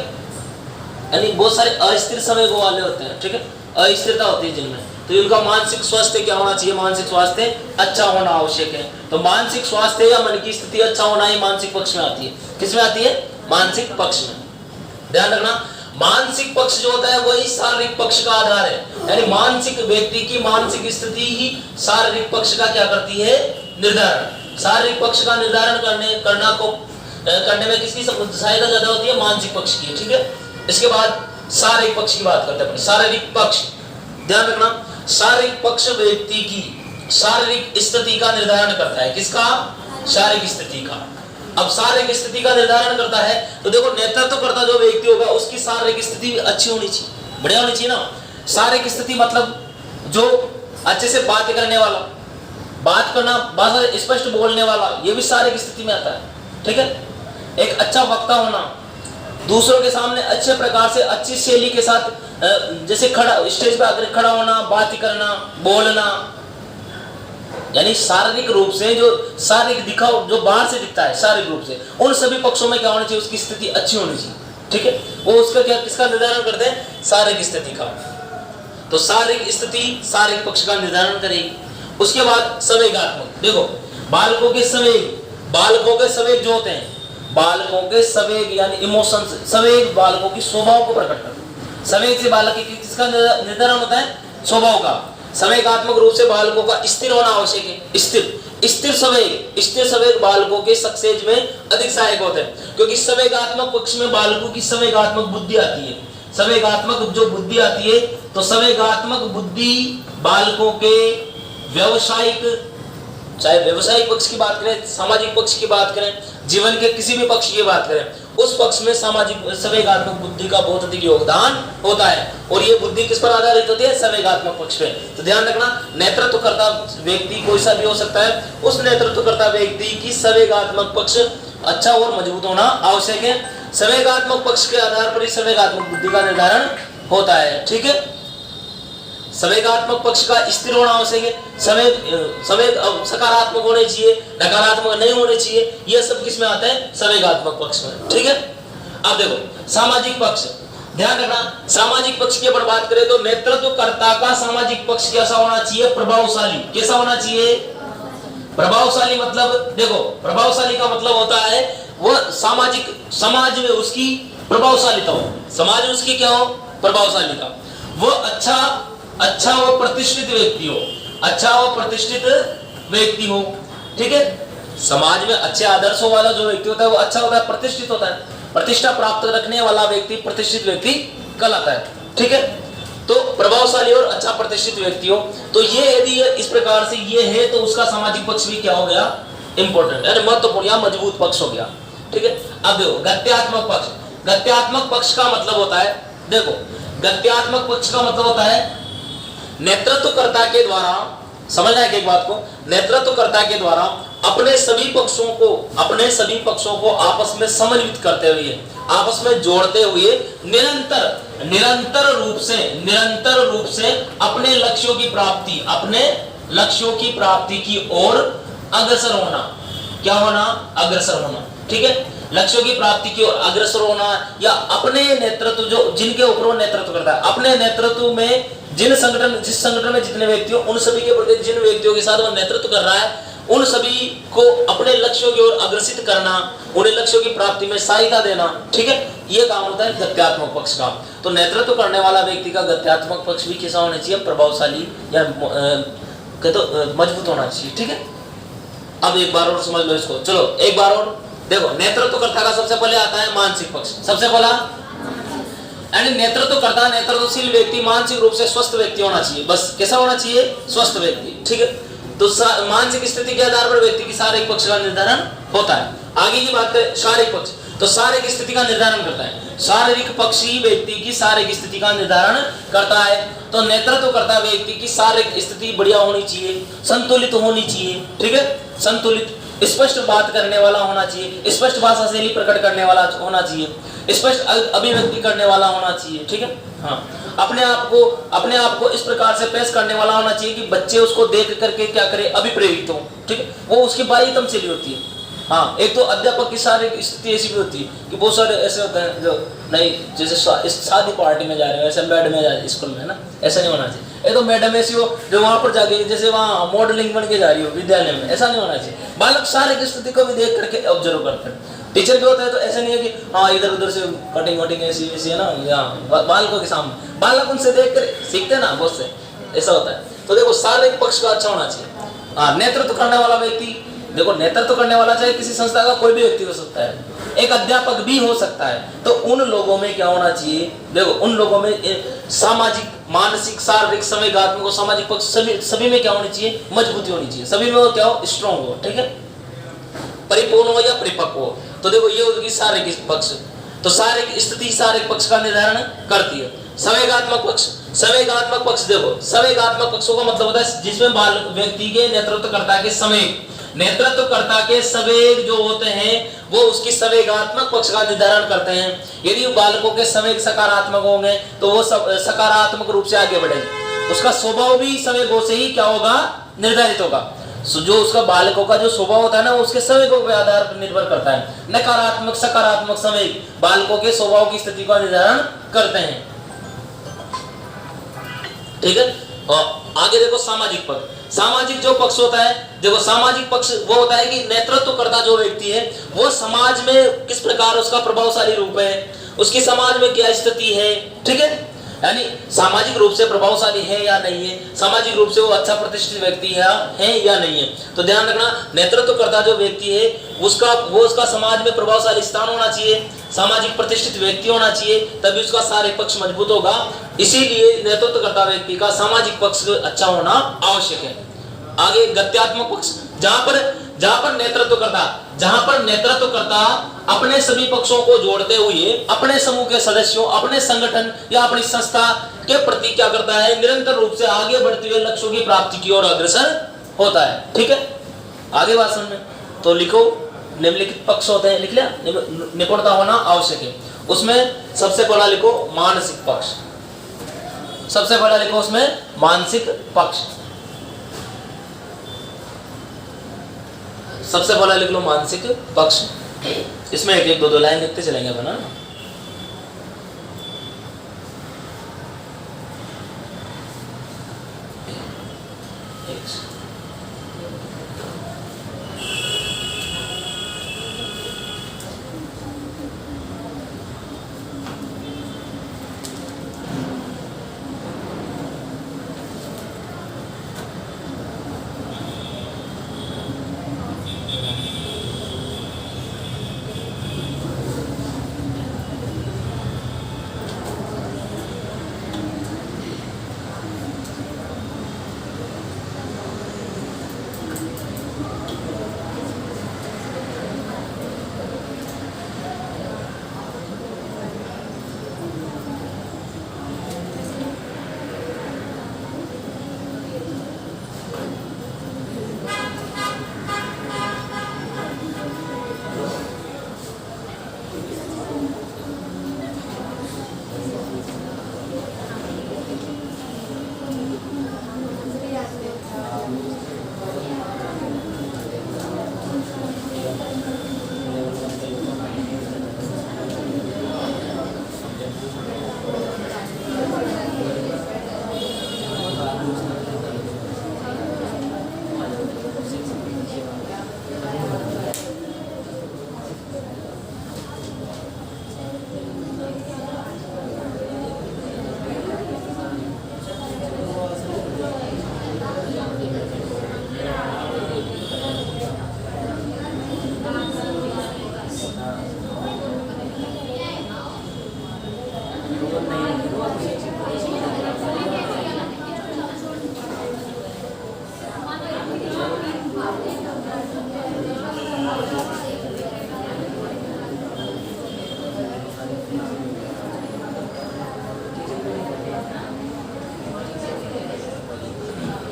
यानी बहुत सारे अस्थिर समय को वाले होते हैं, ठीक है, अस्थिरता होती है जिनमें, तो इनका मानसिक स्वास्थ्य क्या होना चाहिए, मानसिक स्वास्थ्य अच्छा होना आवश्यक है। तो मानसिक स्वास्थ्य या मन की स्थिति अच्छा होना ही मानसिक पक्ष में आती है। किसमें आती है, मानसिक पक्ष में। ध्यान रखना, मानसिक पक्ष जो होता है वही शारीरिक पक्ष का आधार है, यानी मानसिक व्यक्ति की मानसिक स्थिति ही शारीरिक पक्ष का क्या करती है, निर्धारण। शारीरिक पक्ष का निर्धारण करने में किसकी सहायता ज्यादा होती है, मानसिक पक्ष की, ठीक है। इसके बाद शारीरिक पक्ष की बात करते हैं। शारीरिक पक्ष, ध्यान रखना, शारीरिक पक्ष व्यक्ति की शारीरिक स्थिति का निर्धारण करता है। किसका, शारीरिक स्थिति का। अब शारीरिक स्थिति का निर्धारण करता है तो देखो नेतृत्वकर्ता जो व्यक्ति होगा उसकी शारीरिक स्थिति भी अच्छी होनी चाहिए, बढ़िया होनी चाहिए ना। शारीरिक स्थिति मतलब जो अच्छे से बात करने वाला, बात करना, भाषा स्पष्ट बोलने वाला, ये भी शारीरिक स्थिति में आता है, ठीक है। एक अच्छा वक्ता होना, दूसरों के सामने अच्छे प्रकार से अच्छी शैली के साथ जैसे स्टेज पे आकर खड़ा होना, बात करना, बोलना, यानी शारीरिक रूप से जो शारीरिक दिखाव जो बाहर से दिखता है शारीरिक रूप से, उन सभी पक्षों में क्या होना चाहिए, उसकी स्थिति अच्छी होनी चाहिए, ठीक है। वो उसका क्या किसका निर्धारण करते हैं, शारीरिक स्थिति का। तो शारीरिक स्थिति शारीरिक पक्ष का निर्धारण करेगी। उसके बाद संवेगात्मक, देखो बालकों के संवेग जो होते हैं, बालकों के संवेग यानी इमोशंस, संवेग बालकों की स्वभाव को प्रकट करते हैं। संवेग से बालक की किसका निर्धारण होता है? स्वभाव का। संवेगात्मक रूप से बालकों का स्थिर होना आवश्यक है। स्थिर संवेग बालकों के सक्सेस में अधिक सहायक होते हैं, क्योंकि संवेगात्मक पक्ष में बालकों की संवेगात्मक बुद्धि आती है। संवेगात्मक जो बुद्धि आती है, तो संवेगात्मक बुद्धि बालकों के व्यावसायिक, चाहे व्यवसायिक पक्ष की बात करें, सामाजिक पक्ष की बात करें, जीवन के किसी भी पक्ष की बात करें, उस पक्ष में सामाजिक संवेगात्मक बुद्धि का बहुत अधिक योगदान होता है। और ये बुद्धि किस पर आधारित होती है? संवेगात्मक पक्ष पे। तो ध्यान रखना, नेतृत्वकर्ता व्यक्ति कोई सा भी हो सकता है, उस नेतृत्वकर्ता व्यक्ति की संवेगात्मक पक्ष अच्छा और मजबूत होना आवश्यक है। संवेगात्मक पक्ष के आधार पर ही संवेगात्मक बुद्धि का निर्धारण होता है। ठीक है, संवेगात्मक पक्ष का स्थिर होना आवश्यक है। संवेग सकारात्मक होने चाहिए, नकारात्मक नहीं होने चाहिए। यह सब किस में आता है? संवेगात्मक पक्ष में। ठीक है, अब देखो सामाजिक पक्ष, ध्यान रखना, सामाजिक पक्ष की अपन बात करें तो नेतृत्वकर्ता का सामाजिक पक्ष कैसा होना चाहिए? प्रभावशाली। कैसा होना चाहिए? प्रभावशाली। मतलब देखो, प्रभावशाली का मतलब होता है वह समाज में उसकी प्रभावशालीता हो, समाज में उसकी क्या हो? प्रभावशालीता। वो अच्छा और प्रतिष्ठित व्यक्ति हो, अच्छा और प्रतिष्ठित व्यक्ति हो। ठीक है, समाज में अच्छे आदर्शों वाला जो व्यक्ति होता है वो अच्छा होता है, प्रतिष्ठित होता है। प्रतिष्ठा प्राप्त रखने वाला व्यक्ति प्रतिष्ठित व्यक्ति कहलाता है। ठीक है, तो प्रभावशाली और अच्छा प्रतिष्ठित व्यक्ति हो, तो ये यदि इस प्रकार से ये है तो उसका सामाजिक पक्ष भी क्या हो गया? इंपॉर्टेंट, यानी महत्वपूर्ण या मजबूत पक्ष हो गया। ठीक है, अब देखो गत्यात्मक पक्ष। गत्यात्मक पक्ष का मतलब होता है, देखो गत्यात्मक पक्ष का मतलब होता है नेतृत्वकर्ता के द्वारा, समझना है एक बात को, नेतृत्वकर्ता के द्वारा अपने सभी पक्षों को आपस में समन्वित करते हुए, आपस में जोड़ते हुए निरंतर रूप से अपने लक्ष्यों की प्राप्ति की ओर अग्रसर होना। क्या होना? अग्रसर होना। ठीक है, लक्ष्यों की प्राप्ति की ओर अग्रसर होना, या अपने नेतृत्व, जो जिनके ऊपर वो नेतृत्व करता है, अपने नेतृत्व में जिस संगठन में जितने व्यक्ति हो, उन सभी के प्रति जिन व्यक्तियों के साथ वो नेतृत्व कर रहा है, उन सभी को अपने लक्ष्यों की ओर अग्रसित करना, उन्हें लक्ष्यों की प्राप्ति में सहायता देना। ठीक है, ये काम होता है गत्यात्मक पक्ष का। तो नेतृत्व करने वाला व्यक्ति का गत्यात्मक पक्ष भी कैसा होना चाहिए? प्रभावशाली या मजबूत होना चाहिए। ठीक है, अब एक बार और समझ लो इसको। चलो एक बार और देखो, नेतृत्वकर्ता का सबसे पहले आता है मानसिक पक्ष। सबसे पहला यानी नेतृत्वकर्ता, नेतृत्वशील व्यक्ति मानसिक रूप से स्वस्थ व्यक्ति होना चाहिए। बस कैसा होना चाहिए? स्वस्थ व्यक्ति। ठीक है, तो मानसिक स्थिति के आधार पर व्यक्ति की शारीरिक पक्ष का निर्धारण होता है। आगे की बात करें शारीरिक पक्ष, तो शारीरिक स्थिति का निर्धारण करता है। शारीरिक पक्ष ही व्यक्ति की शारीरिक स्थिति का निर्धारण करता है। तो नेतृत्वकर्ता व्यक्ति की शारीरिक स्थिति बढ़िया होनी चाहिए, संतुलित होनी चाहिए। ठीक है, संतुलित, स्पष्ट बात करने वाला होना चाहिए, स्पष्ट भाषा शैली प्रकट करने वाला होना चाहिए, स्पष्ट अभिव्यक्ति करने वाला होना चाहिए। ठीक है, हाँ, अपने आप को इस प्रकार से पेश करने वाला होना चाहिए कि बच्चे उसको देख करके क्या करे? अभिप्रेरित हो। ठीक है, वो उसकी बारी तमसीली होती है। हाँ, एक तो अध्यापक की शारीरिक स्थिति ऐसी भी होती है कि बहुत सारे ऐसे होते हैं जो नहीं, जैसे शादी पार्टी में जा रहे हो, ऐसे बेड में जा रहे स्कूल में, है ना, ऐसा नहीं होना चाहिए। एक तो मैडम ऐसी हो जो वहां पर जाके जैसे वहाँ मॉडलिंग बन के जा रही हो विद्यालय में, ऐसा नहीं होना चाहिए। बालक शारीरिक स्थिति को भी देख करके ऑब्जर्व करते हैं। टीचर क्या होता है तो ऐसा नहीं है कि हाँ इधर उधर से कटिंग वटिंग ऐसी वैसी है ना, यहाँ बालकों के सामने, बालक उनसे देख कर सीखते ना, बहुत से ऐसा होता है। तो देखो शारीरिक पक्ष का अच्छा होना चाहिए। हाँ, नेतृत्व करने वाला व्यक्ति, देखो नेतृत्व करने वाला चाहे किसी संस्था का कोई भी व्यक्ति हो सकता है, एक अध्यापक भी हो सकता है। तो उन लोगों में क्या होना चाहिए? देखो उन लोगों में सामाजिक, मानसिक, शारीरिक, संवेगात्मक और सामाजिक पक्ष सभी में क्या होनी चाहिए? मजबूती होनी चाहिए। सभी में वो क्या हो? स्ट्रॉन्ग हो। ठीक है, परिपूर्ण हो या परिपक्व हो। तो देखो ये होगी शारीरिक पक्ष। तो शारीरिक स्थिति शारीरिक पक्ष का निर्धारण करती है। संवेगात्मक पक्ष, संवेगात्मक पक्ष देखो, संवेगात्मक पक्षों का मतलब होता है जिसमें व्यक्ति के नेतृत्वकर्ता के संवेग, नेतृत्वकर्ता के संवेग जो होते हैं वो उसकी संवेगात्मक पक्ष का निर्धारण करते हैं। यदि बालकों के संवेग सकारात्मक होंगे तो वो सकारात्मक रूप से आगे बढ़ेंगे। उसका स्वभाव भी संवेगों से ही क्या होगा? निर्धारित होगा। जो उसका बालकों का जो स्वभाव होता है ना, उसके संवेगों के आधार पर निर्भर करता है। नकारात्मक सकारात्मक संवेग बालकों के स्वभाव की स्थिति का निर्धारण करते हैं। ठीक है, और आगे देखो सामाजिक पक्ष। सामाजिक जो पक्ष होता है, देखो सामाजिक पक्ष वो होता है कि नेतृत्वकर्ता जो व्यक्ति है वो समाज में किस प्रकार उसका प्रभावशाली रूप है, उसकी समाज में क्या स्थिति है। ठीक है, यानी सामाजिक रूप से प्रभावशाली है या नहीं है, सामाजिक रूप से वो अच्छा प्रतिष्ठित व्यक्ति है या नहीं है। तो ध्यान रखना, नेतृत्वकर्ता जो व्यक्ति है उसका समाज में प्रभावशाली स्थान होना चाहिए, सामाजिक प्रतिष्ठित व्यक्ति होना चाहिए, तभी उसका सारे पक्ष मजबूत होगा। इसीलिए नेतृत्वकर्ता व्यक्ति का सामाजिक पक्ष अच्छा होना आवश्यक है। आगे गत्यात्मक पक्ष, जहां पर नेतृत्वकर्ता अपने सभी पक्षों को जोड़ते हुए अपने समूह के सदस्यों, अपने संगठन या अपनी संस्था के प्रति क्या करता है, निरंतर रूप से आगे बढ़ते हुए लक्ष्यों की प्राप्ति की ओर अग्रसर होता है। ठीक है, आगे बात समझ में। तो लिखो, निम्नलिखित पक्ष होते हैं, लिख लिया, निपुणता होना आवश्यक है। उसमें सबसे पहला लिखो मानसिक पक्ष, सबसे पहला लिखो उसमें मानसिक पक्ष, सबसे पहला लिख लो मानसिक पक्ष। इसमें एक एक दो लाइन लिखते चलेंगे बना।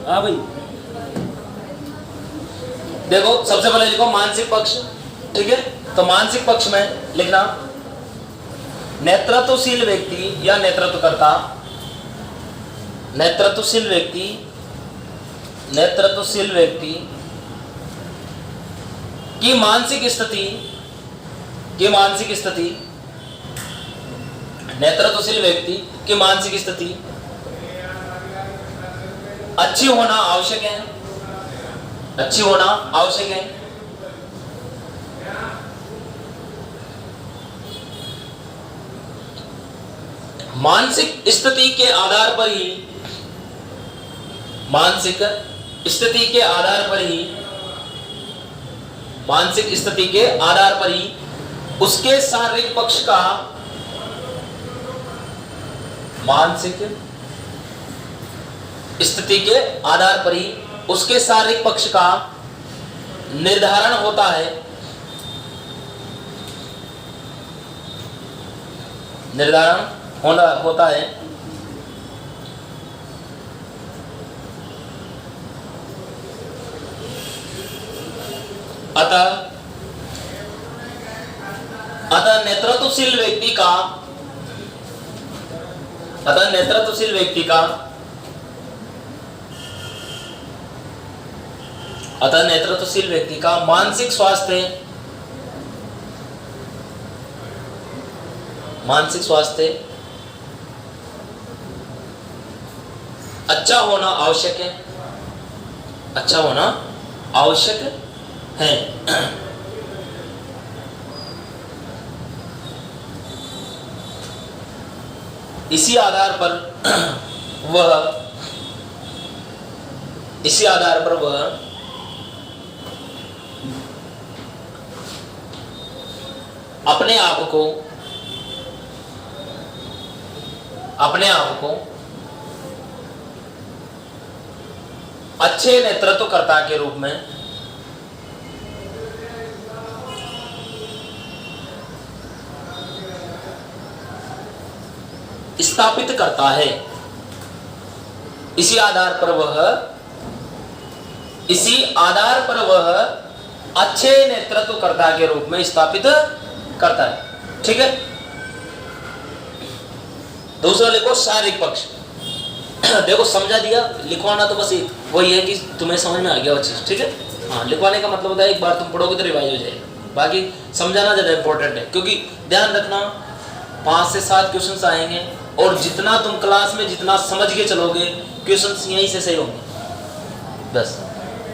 हाँ भाई, देखो सबसे पहले लिखो मानसिक पक्ष। ठीक है, तो मानसिक पक्ष में लिखना नेतृत्वशील व्यक्ति या नेतृत्वकर्ता, नेतृत्वशील व्यक्ति की मानसिक स्थिति, नेतृत्वशील व्यक्ति की मानसिक स्थिति अच्छी होना आवश्यक है, अच्छी होना आवश्यक है। मानसिक स्थिति के आधार पर ही, मानसिक स्थिति के आधार पर ही, मानसिक स्थिति के आधार पर ही उसके शारीरिक पक्ष का, मानसिक स्थिति के आधार पर ही उसके शारीरिक पक्ष का निर्धारण होता है, निर्धारण होता है। अतः नेतृत्वशील व्यक्ति का, नेतृत्वशील व्यक्ति का मानसिक स्वास्थ्य अच्छा होना आवश्यक है, अच्छा होना आवश्यक है। इसी आधार पर वह अपने आप को अच्छे नेतृत्वकर्ता के रूप में स्थापित करता है। इसी आधार पर वह अच्छे नेतृत्वकर्ता के रूप में स्थापित करता है। ठीक है। दूसरा लिखो शारीरिक पक्ष। देखो समझा दिया, लिखवाना तो बस वही है कि तुम्हें समझ में आ गया वो चीज। ठीक है। हाँ, लिखवाने का मतलब होता है एक बार तुम पढ़ोगे तो रिवाइज हो जाएगा, बाकी समझाना ज्यादा इंपॉर्टेंट है। क्योंकि ध्यान रखना 5 से 7 क्वेश्चंस आएंगे और जितना तुम क्लास में जितना समझ के चलोगे क्वेश्चंस यहीं से सही होंगे। बस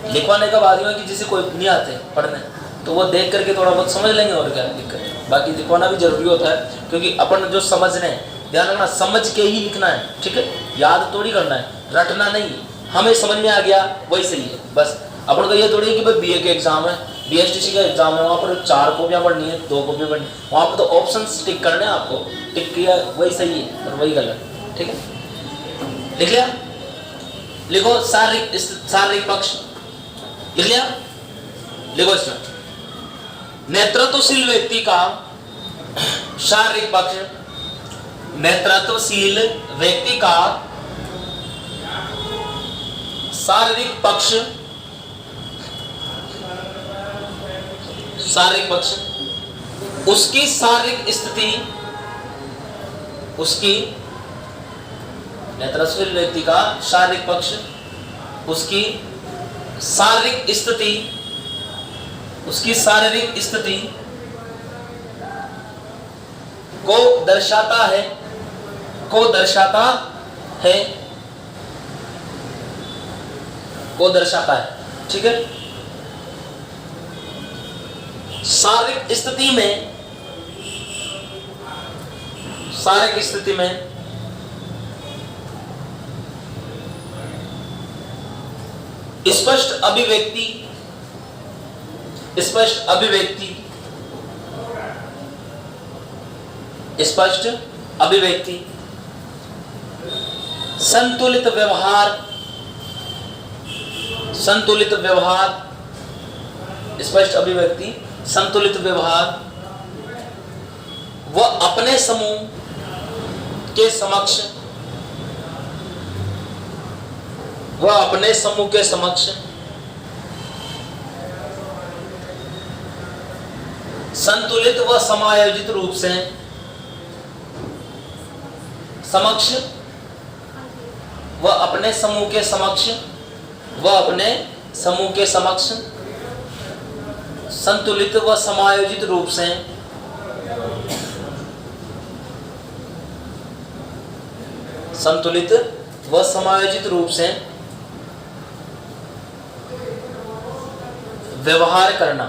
लिखवाने का बाद में कि जिसे कोई नहीं आते पढ़ने तो वो देख करके थोड़ा बहुत समझ लेंगे और क्या दिक्कत है। बाकी लिखवाना भी जरूरी होता है क्योंकि अपन जो समझ रहे हैं, ध्यान रखना समझ के ही लिखना है। ठीक है। याद थोड़ी करना है, रटना नहीं। हमें समझ में आ गया वही सही है। बस अपन को ये थोड़ी है कि भाई बीए के एग्जाम है, बीएसटीसी का एग्जाम है, वहाँ पर 4 कॉपियाँ पढ़नी है, 2 कॉपियाँ पढ़नी है, वहाँ पर तो ऑप्शन टिक करने हैं आपको। टिक किया वही सही है और वही गलत। ठीक है। लिख लिया? लिखो शारीरिक पक्ष। लिख लिया? लिखो इसमें नेतृत्वशील व्यक्ति का शारीरिक पक्ष। नेतृत्वशील व्यक्ति का शारीरिक पक्ष उसकी शारीरिक स्थिति, नेतृत्वशील व्यक्ति का शारीरिक पक्ष उसकी शारीरिक स्थिति को दर्शाता है। ठीक है। शारीरिक स्थिति में स्पष्ट अभिव्यक्ति, संतुलित व्यवहार, स्पष्ट अभिव्यक्ति, संतुलित व्यवहार, वह अपने समूह के समक्ष संतुलित व समायोजित रूप से अपने समूह के समक्ष संतुलित व समायोजित रूप से व्यवहार करना।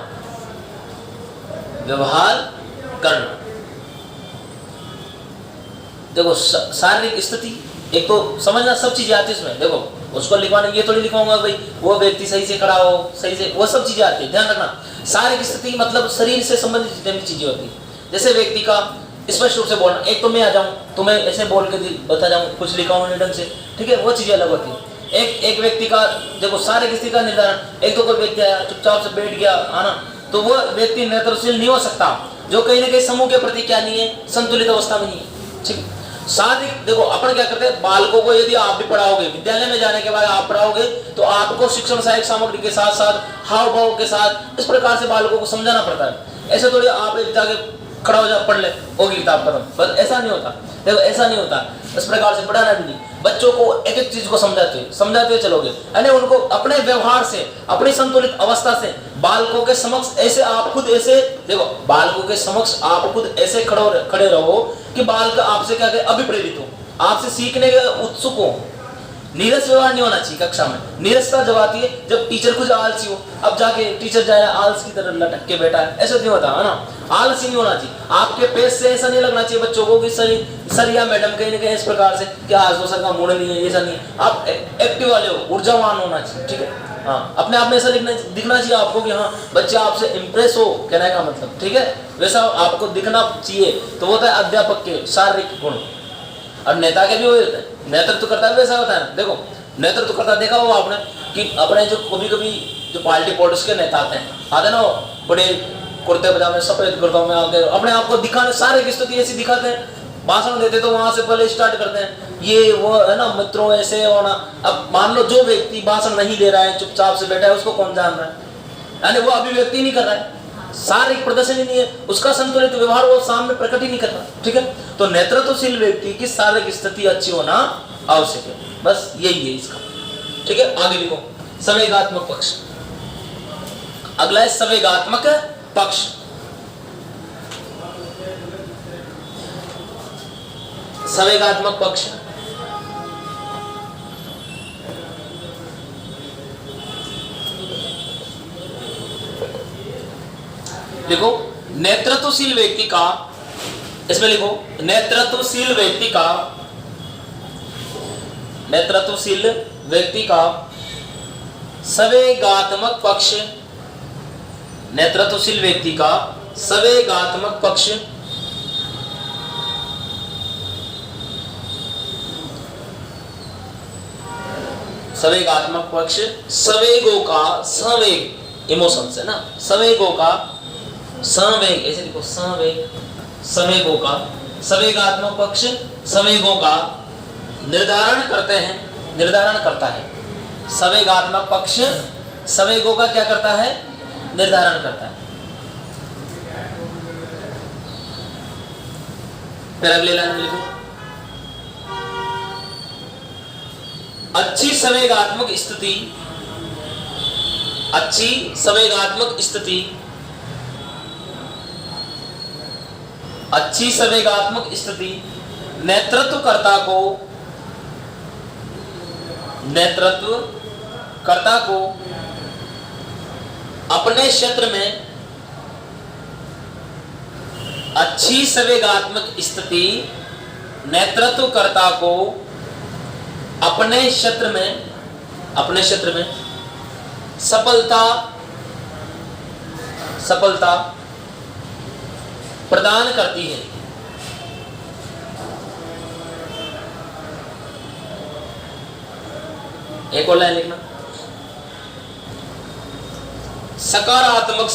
देखो शारीरिक स्थिति एक तो समझना, सब चीजें आती है इसमें। देखो उसको लिखवाने ये थोड़ी लिखवाऊंगा भाई वो व्यक्ति सही से खड़ा हो, सही से, वो सब चीजें आती है। ध्यान रखना शारीरिक स्थिति मतलब शरीर से संबंधित जितनी भी चीजें होती है। जैसे व्यक्ति का स्पष्ट रूप से बोलना, एक तो मैं आ जाऊं तो मैं ऐसे बोल के बता जाऊं, कुछ लिखा हूं ढंग से। ठीक है। वो चीजें अलग होती है। एक व्यक्ति का देखो शारीरिक स्थिति का निर्धारण, एक तो कोई व्यक्ति आया चुपचाप से बैठ गया आना, तो वो व्यक्ति नेतृत्वशील नहीं हो सकता जो कहीं ना कहीं समूह के प्रति क्या नहीं है, संतुलित अवस्था में नहीं है। ठीक है। शारीरिक देखो अपन क्या करते हैं, बालकों को यदि आप भी पढ़ाओगे, विद्यालय में जाने के बाद आप पढ़ाओगे तो आपको शिक्षण सहायक सामग्री के साथ साथ हाव भाव के साथ इस प्रकार से बालकों को समझाना पड़ता है। ऐसे थोड़ी आप एक जाके खड़ा हो जा पढ़ ले होगी किताब खत्म, बस ऐसा नहीं होता। देखो ऐसा नहीं होता, इस प्रकार से पढ़ाना भी नहीं। बच्चों को एक एक चीज को समझाते हुए चलोगे, यानी उनको अपने व्यवहार से, अपनी संतुलित अवस्था से बालकों के समक्ष ऐसे आप खुद ऐसे देखो, बालकों के समक्ष आप खुद ऐसे खड़े रहो कि बालक आपसे क्या अभिप्रेरित हो, आपसे सीखने के उत्सुक हो। नीरस व्यवहार नहीं होना चाहिए कक्षा में। नीरसता जब आती है जब टीचर कुछ आलसी हो, अब जाके टीचर जाए आलस की तरह लटक के बैठा है, ऐसा नहीं होता है ना। आलसी नहीं होना चाहिए, आपके पेज से ऐसा नहीं लगना चाहिए बच्चों को कि सर या मैडम कहीं ना कहीं इस प्रकार से कि आज तो सर का मूड नहीं है, ऐसा नहीं है। आप एक्टिव वाले हो, ऊर्जावान होना चाहिए, ठीक है। हाँ, अपने आप में ऐसा दिखना चाहिए आपको कि हाँ बच्चे आपसे इंप्रेस हो, कहने का मतलब, ठीक है। वैसा आपको दिखना चाहिए। तो वो होता है अध्यापक के शारीरिक गुण, और नेता के भी वो होते हैं। नेतृत्व करता है वैसा होता है ना। देखो नेतृत्व करता देखा हो आपने कि अपने जो कभी कभी जो पार्टी पॉलिटिक्स के नेता आते ना, बड़े कुर्ते पजामे सफेद कुर्तों में आके अपने आप को दिखाने, सारे की स्थिति ऐसी दिखाते हैं, भाषण देते तो वहां से पहले स्टार्ट करते हैं ये वो है ना, मित्रों ऐसे होना। अब मान लो जो व्यक्ति भाषण नहीं दे रहा है, चुपचाप से बैठा है, उसको कौन जान रहा है, यानी वो अभिव्यक्ति नहीं कर रहा है, शारीरिक प्रदर्शन ही नहीं है, उसका संतुलित व्यवहार वो सामने प्रकट ही नहीं कर रहा, ठीक है। तो नेतृत्वशील व्यक्ति की शारीरिक स्थिति अच्छी होना आवश्यक है, बस यही है इसका, ठीक है। आगे लिखो संवेगात्मक पक्ष। अगला है संवेगात्मक पक्ष। संवेगात्मक पक्ष लिखो नेतृत्वशील व्यक्ति का, इसमें लिखो नेतृत्वशील व्यक्ति का संवेगात्मक पक्ष, नेतृत्वशील व्यक्ति का संवेगात्मक पक्ष संवेगात्मक पक्ष संवेगों का, संवेग इमोशंस है ना, संवेगों का संवेग, ऐसे लिखो संवेग, संवेगों का, संवेगात्मक पक्ष संवेगों का निर्धारण करते हैं, निर्धारण करता है। संवेगात्मक पक्ष संवेगों का क्या करता है, निर्धारण करता है। फिर अगले लाइन में लिखो अच्छी संवेगात्मक स्थिति, अच्छी संवेगात्मक स्थिति, अच्छी संवेगात्मक स्थिति नेतृत्वकर्ता को अपने क्षेत्र में, अच्छी संवेगात्मक स्थिति नेतृत्वकर्ता को अपने क्षेत्र में सफलता प्रदान करती है। एक और लाइन लिखना सकारात्मक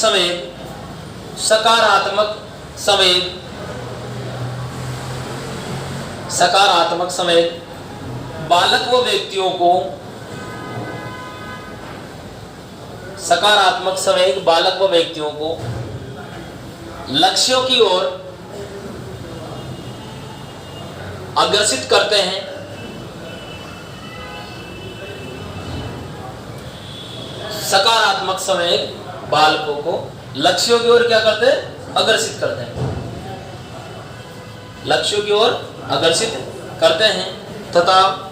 संवेग बालक व व्यक्तियों को, सकारात्मक संवेग बालक व व्यक्तियों को लक्ष्यों की ओर अग्रसित करते हैं। सकारात्मक संवेग बालकों को लक्ष्यों की ओर क्या करते हैं, अग्रसित करते हैं, लक्ष्यों की ओर अग्रसित करते हैं तथा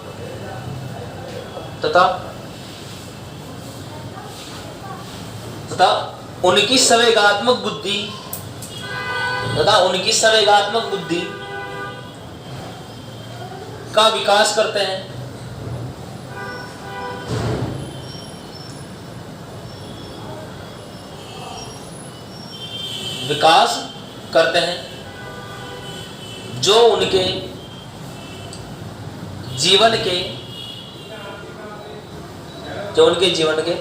उनकी संवेगात्मक बुद्धि का विकास करते हैं। जो उनके जीवन के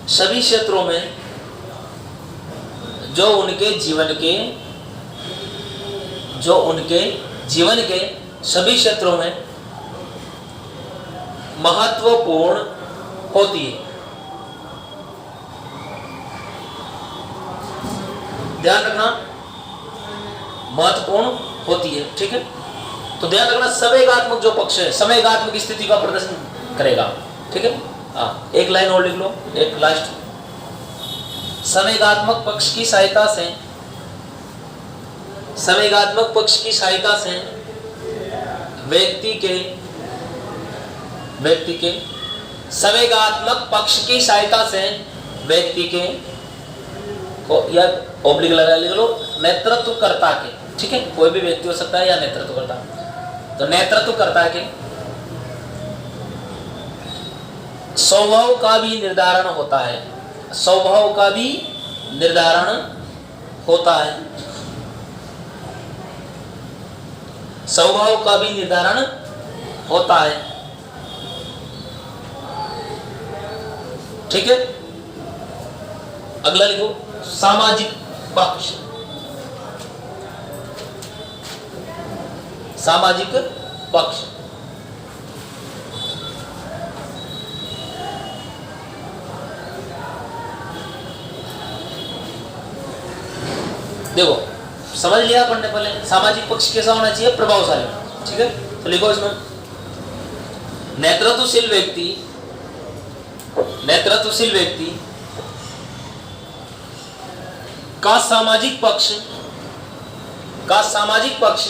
सभी क्षेत्रों में, जो उनके जीवन के सभी क्षेत्रों में महत्वपूर्ण होती है। ध्यान रखना, महत्वपूर्ण होती है, ठीक है। तो ध्यान रखना संवेगात्मक जो पक्ष है संवेगात्मक स्थिति का प्रदर्शन करेगा, ठीक है। हाँ, एक लाइन और लिख लो, एक लास्ट। संवेगात्मक पक्ष की सहायता से व्यक्ति के व्यक्ति के संवेगात्मक पक्ष की सहायता से व्यक्ति के को या ओब्लिक लगा लो नेतृत्वकर्ता के, ठीक है, कोई भी व्यक्ति हो सकता है या नेतृत्वकर्ता, तो नेतृत्वकर्ता के स्वभाव का भी निर्धारण होता है, स्वभाव का भी निर्धारण होता है, स्वभाव का भी निर्धारण होता है, ठीक है। अगला लिखो सामाजिक पक्ष, सामाजिक पक्ष। देखो समझ लिया अपन ने पहले सामाजिक पक्ष कैसा होना चाहिए, प्रभावशाली, ठीक है। तो लिखो इसमें नेतृत्वशील व्यक्ति, नेतृत्वशील व्यक्ति का सामाजिक पक्ष, का सामाजिक पक्ष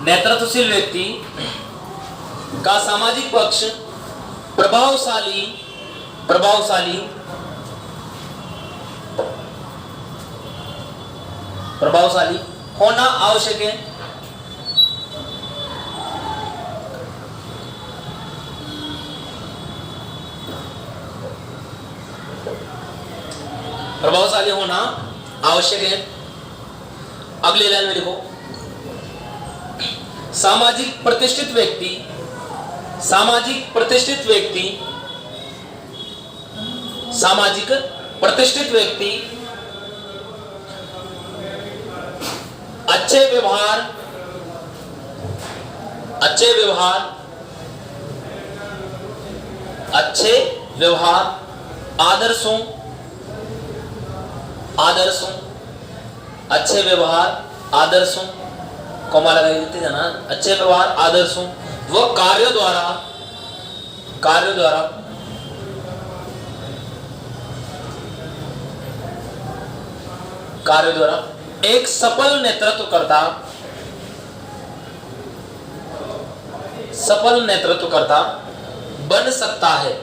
नेतृत्वशील व्यक्ति का सामाजिक पक्ष प्रभावशाली, प्रभावशाली, प्रभावशाली होना आवश्यक है, प्रभावशाली होना आवश्यक है। अगले लाइन में लिखो सामाजिक प्रतिष्ठित व्यक्ति, सामाजिक प्रतिष्ठित व्यक्ति, सामाजिक प्रतिष्ठित व्यक्ति अच्छे व्यवहार, अच्छे व्यवहार, अच्छे व्यवहार, आदर्शों, आदर्शों, अच्छे व्यवहार, आदर्शों, कॉमा लगाई देते जाना, अच्छे व्यवहार, आदर्शों व कार्यों द्वारा, कार्यों द्वारा कार्यों द्वारा एक सफल नेतृत्वकर्ता, सफल नेतृत्वकर्ता बन सकता है,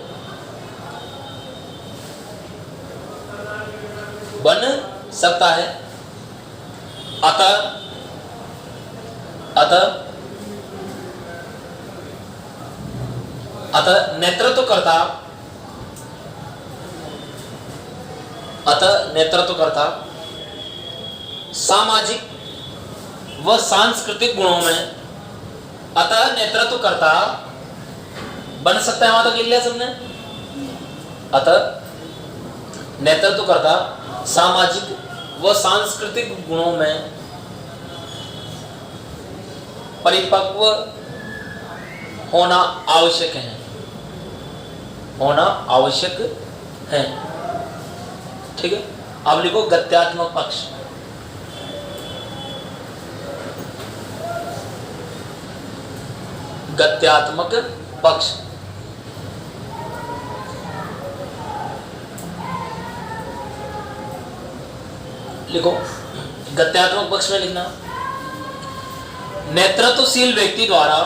बन सकता है। अतः अतः अतः नेतृत्वकर्ता, अतः नेतृत्वकर्ता सामाजिक व सांस्कृतिक गुणों में, अतः नेतृत्वकर्ता बन सकता है, वहां तक लिख लिया सबने। अतः नेतृत्वकर्ता सामाजिक व सांस्कृतिक गुणों में परिपक्व होना आवश्यक है, होना आवश्यक है, ठीक है। अब लिखो गत्यात्मक पक्ष, गत्यात्मक पक्ष। लिखो गत्यात्मक पक्ष में लिखना नेतृत्वशील व्यक्ति द्वारा,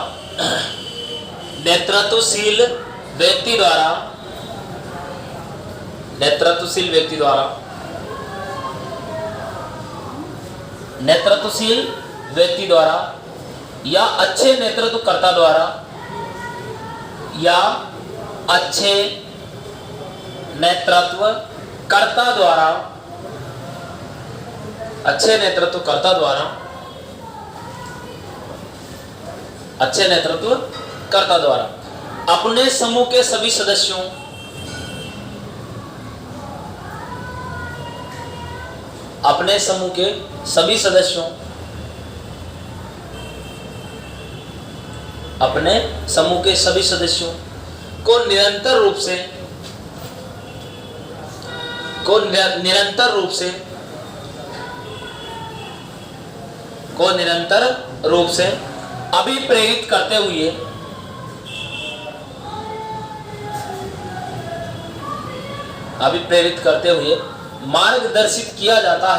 नेतृत्वशील व्यक्ति द्वारा, नेतृत्वशील व्यक्ति द्वारा, नेतृत्वशील व्यक्ति द्वारा या अच्छे नेतृत्वकर्ता द्वारा, या अच्छे नेतृत्वकर्ता द्वारा, अच्छे नेतृत्वकर्ता द्वारा, अच्छे नेतृत्वकर्ता द्वारा अपने समूह के सभी सदस्यों, अपने समूह के सभी सदस्यों, अपने समूह के सभी सदस्यों को निरंतर रूप से, को निरंतर रूप से अभिप्रेरित करते हुए मार्गदर्शित किया जाता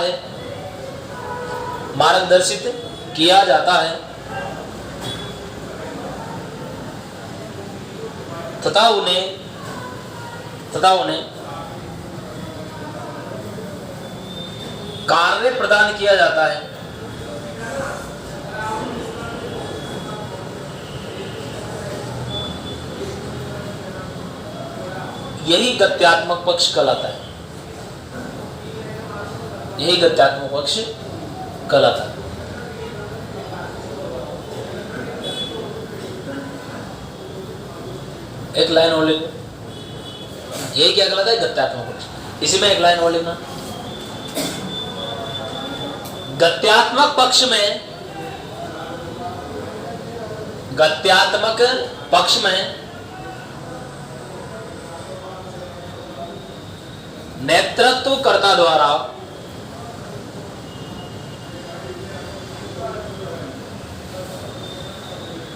है तथा उन्हें कार्य प्रदान किया जाता है। यही गत्यात्मक पक्ष कहलाता है। एक लाइन और लिखो, यही क्या कहलाता है? गत्यात्मक पक्ष। इसी में एक लाइन और लिखना। गत्यात्मक पक्ष में नेतृत्वकर्ता द्वारा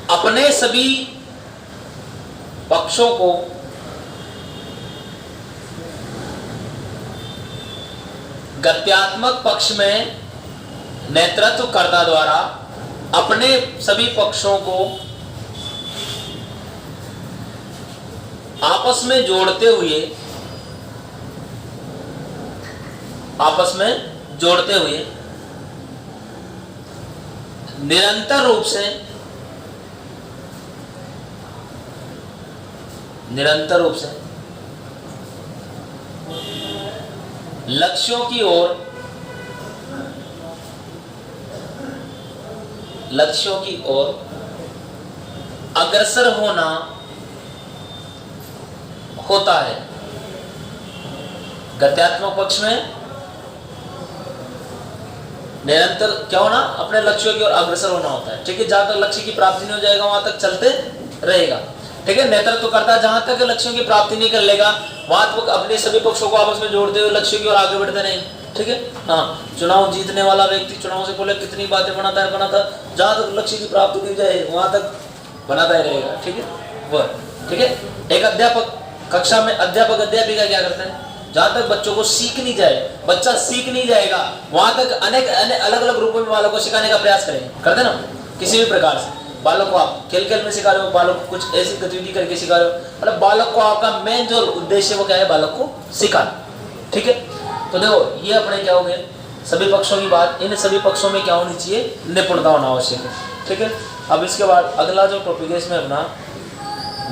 अपने सभी पक्षों को गत्यात्मक पक्ष में नेतृत्वकर्ता द्वारा अपने सभी पक्षों को आपस में जोड़ते हुए निरंतर रूप से लक्ष्यों की ओर अग्रसर होता है। गत्यात्मक पक्ष में निरंतर क्या होना? अपने लक्ष्यों की ओर अग्रसर होना होता है। ठीक है, जहां तक लक्ष्य की प्राप्ति नहीं हो जाएगा वहां तक चलते रहेगा। ठीक है, नेतृत्व करता है जहां तक लक्ष्यों की प्राप्ति नहीं कर लेगा वहां तक अपने सभी पक्षों को आपस में जोड़ते हुए लक्ष्य की ओर आगे बढ़ते नहीं। ठीक है, हाँ, चुनाव जीतने वाला व्यक्ति चुनाव से पहले कितनी बातें बनाता है, जहां तक लक्ष्य की प्राप्ति नहीं जाए वहां तक बनाता ही रहेगा। ठीक है, वह ठीक है। एक अध्यापक कक्षा में अध्यापिका क्या करते हैं? जहां तक बच्चों को बच्चा सीख नहीं जाएगा वहां तक अनेक अलग अलग रूपों में बालकों को सिखाने का प्रयास करेंगे, करते ना। किसी भी प्रकार से बालक को आप खेल में सिखा रहे हो, बालक को कुछ ऐसी गतिविधि करके सिखा रहे हो, मतलब बालक को आपका मेन जो उद्देश्य वो क्या है? बालक को सिखाना। ठीक है, तो देखो ये अपने क्या हो गए सभी पक्षों की बात। इन सभी पक्षों में क्या होनी चाहिए? निपुणता होना आवश्यक है। ठीक है, अब इसके बाद अगला जो टॉपिक है इसमें अपना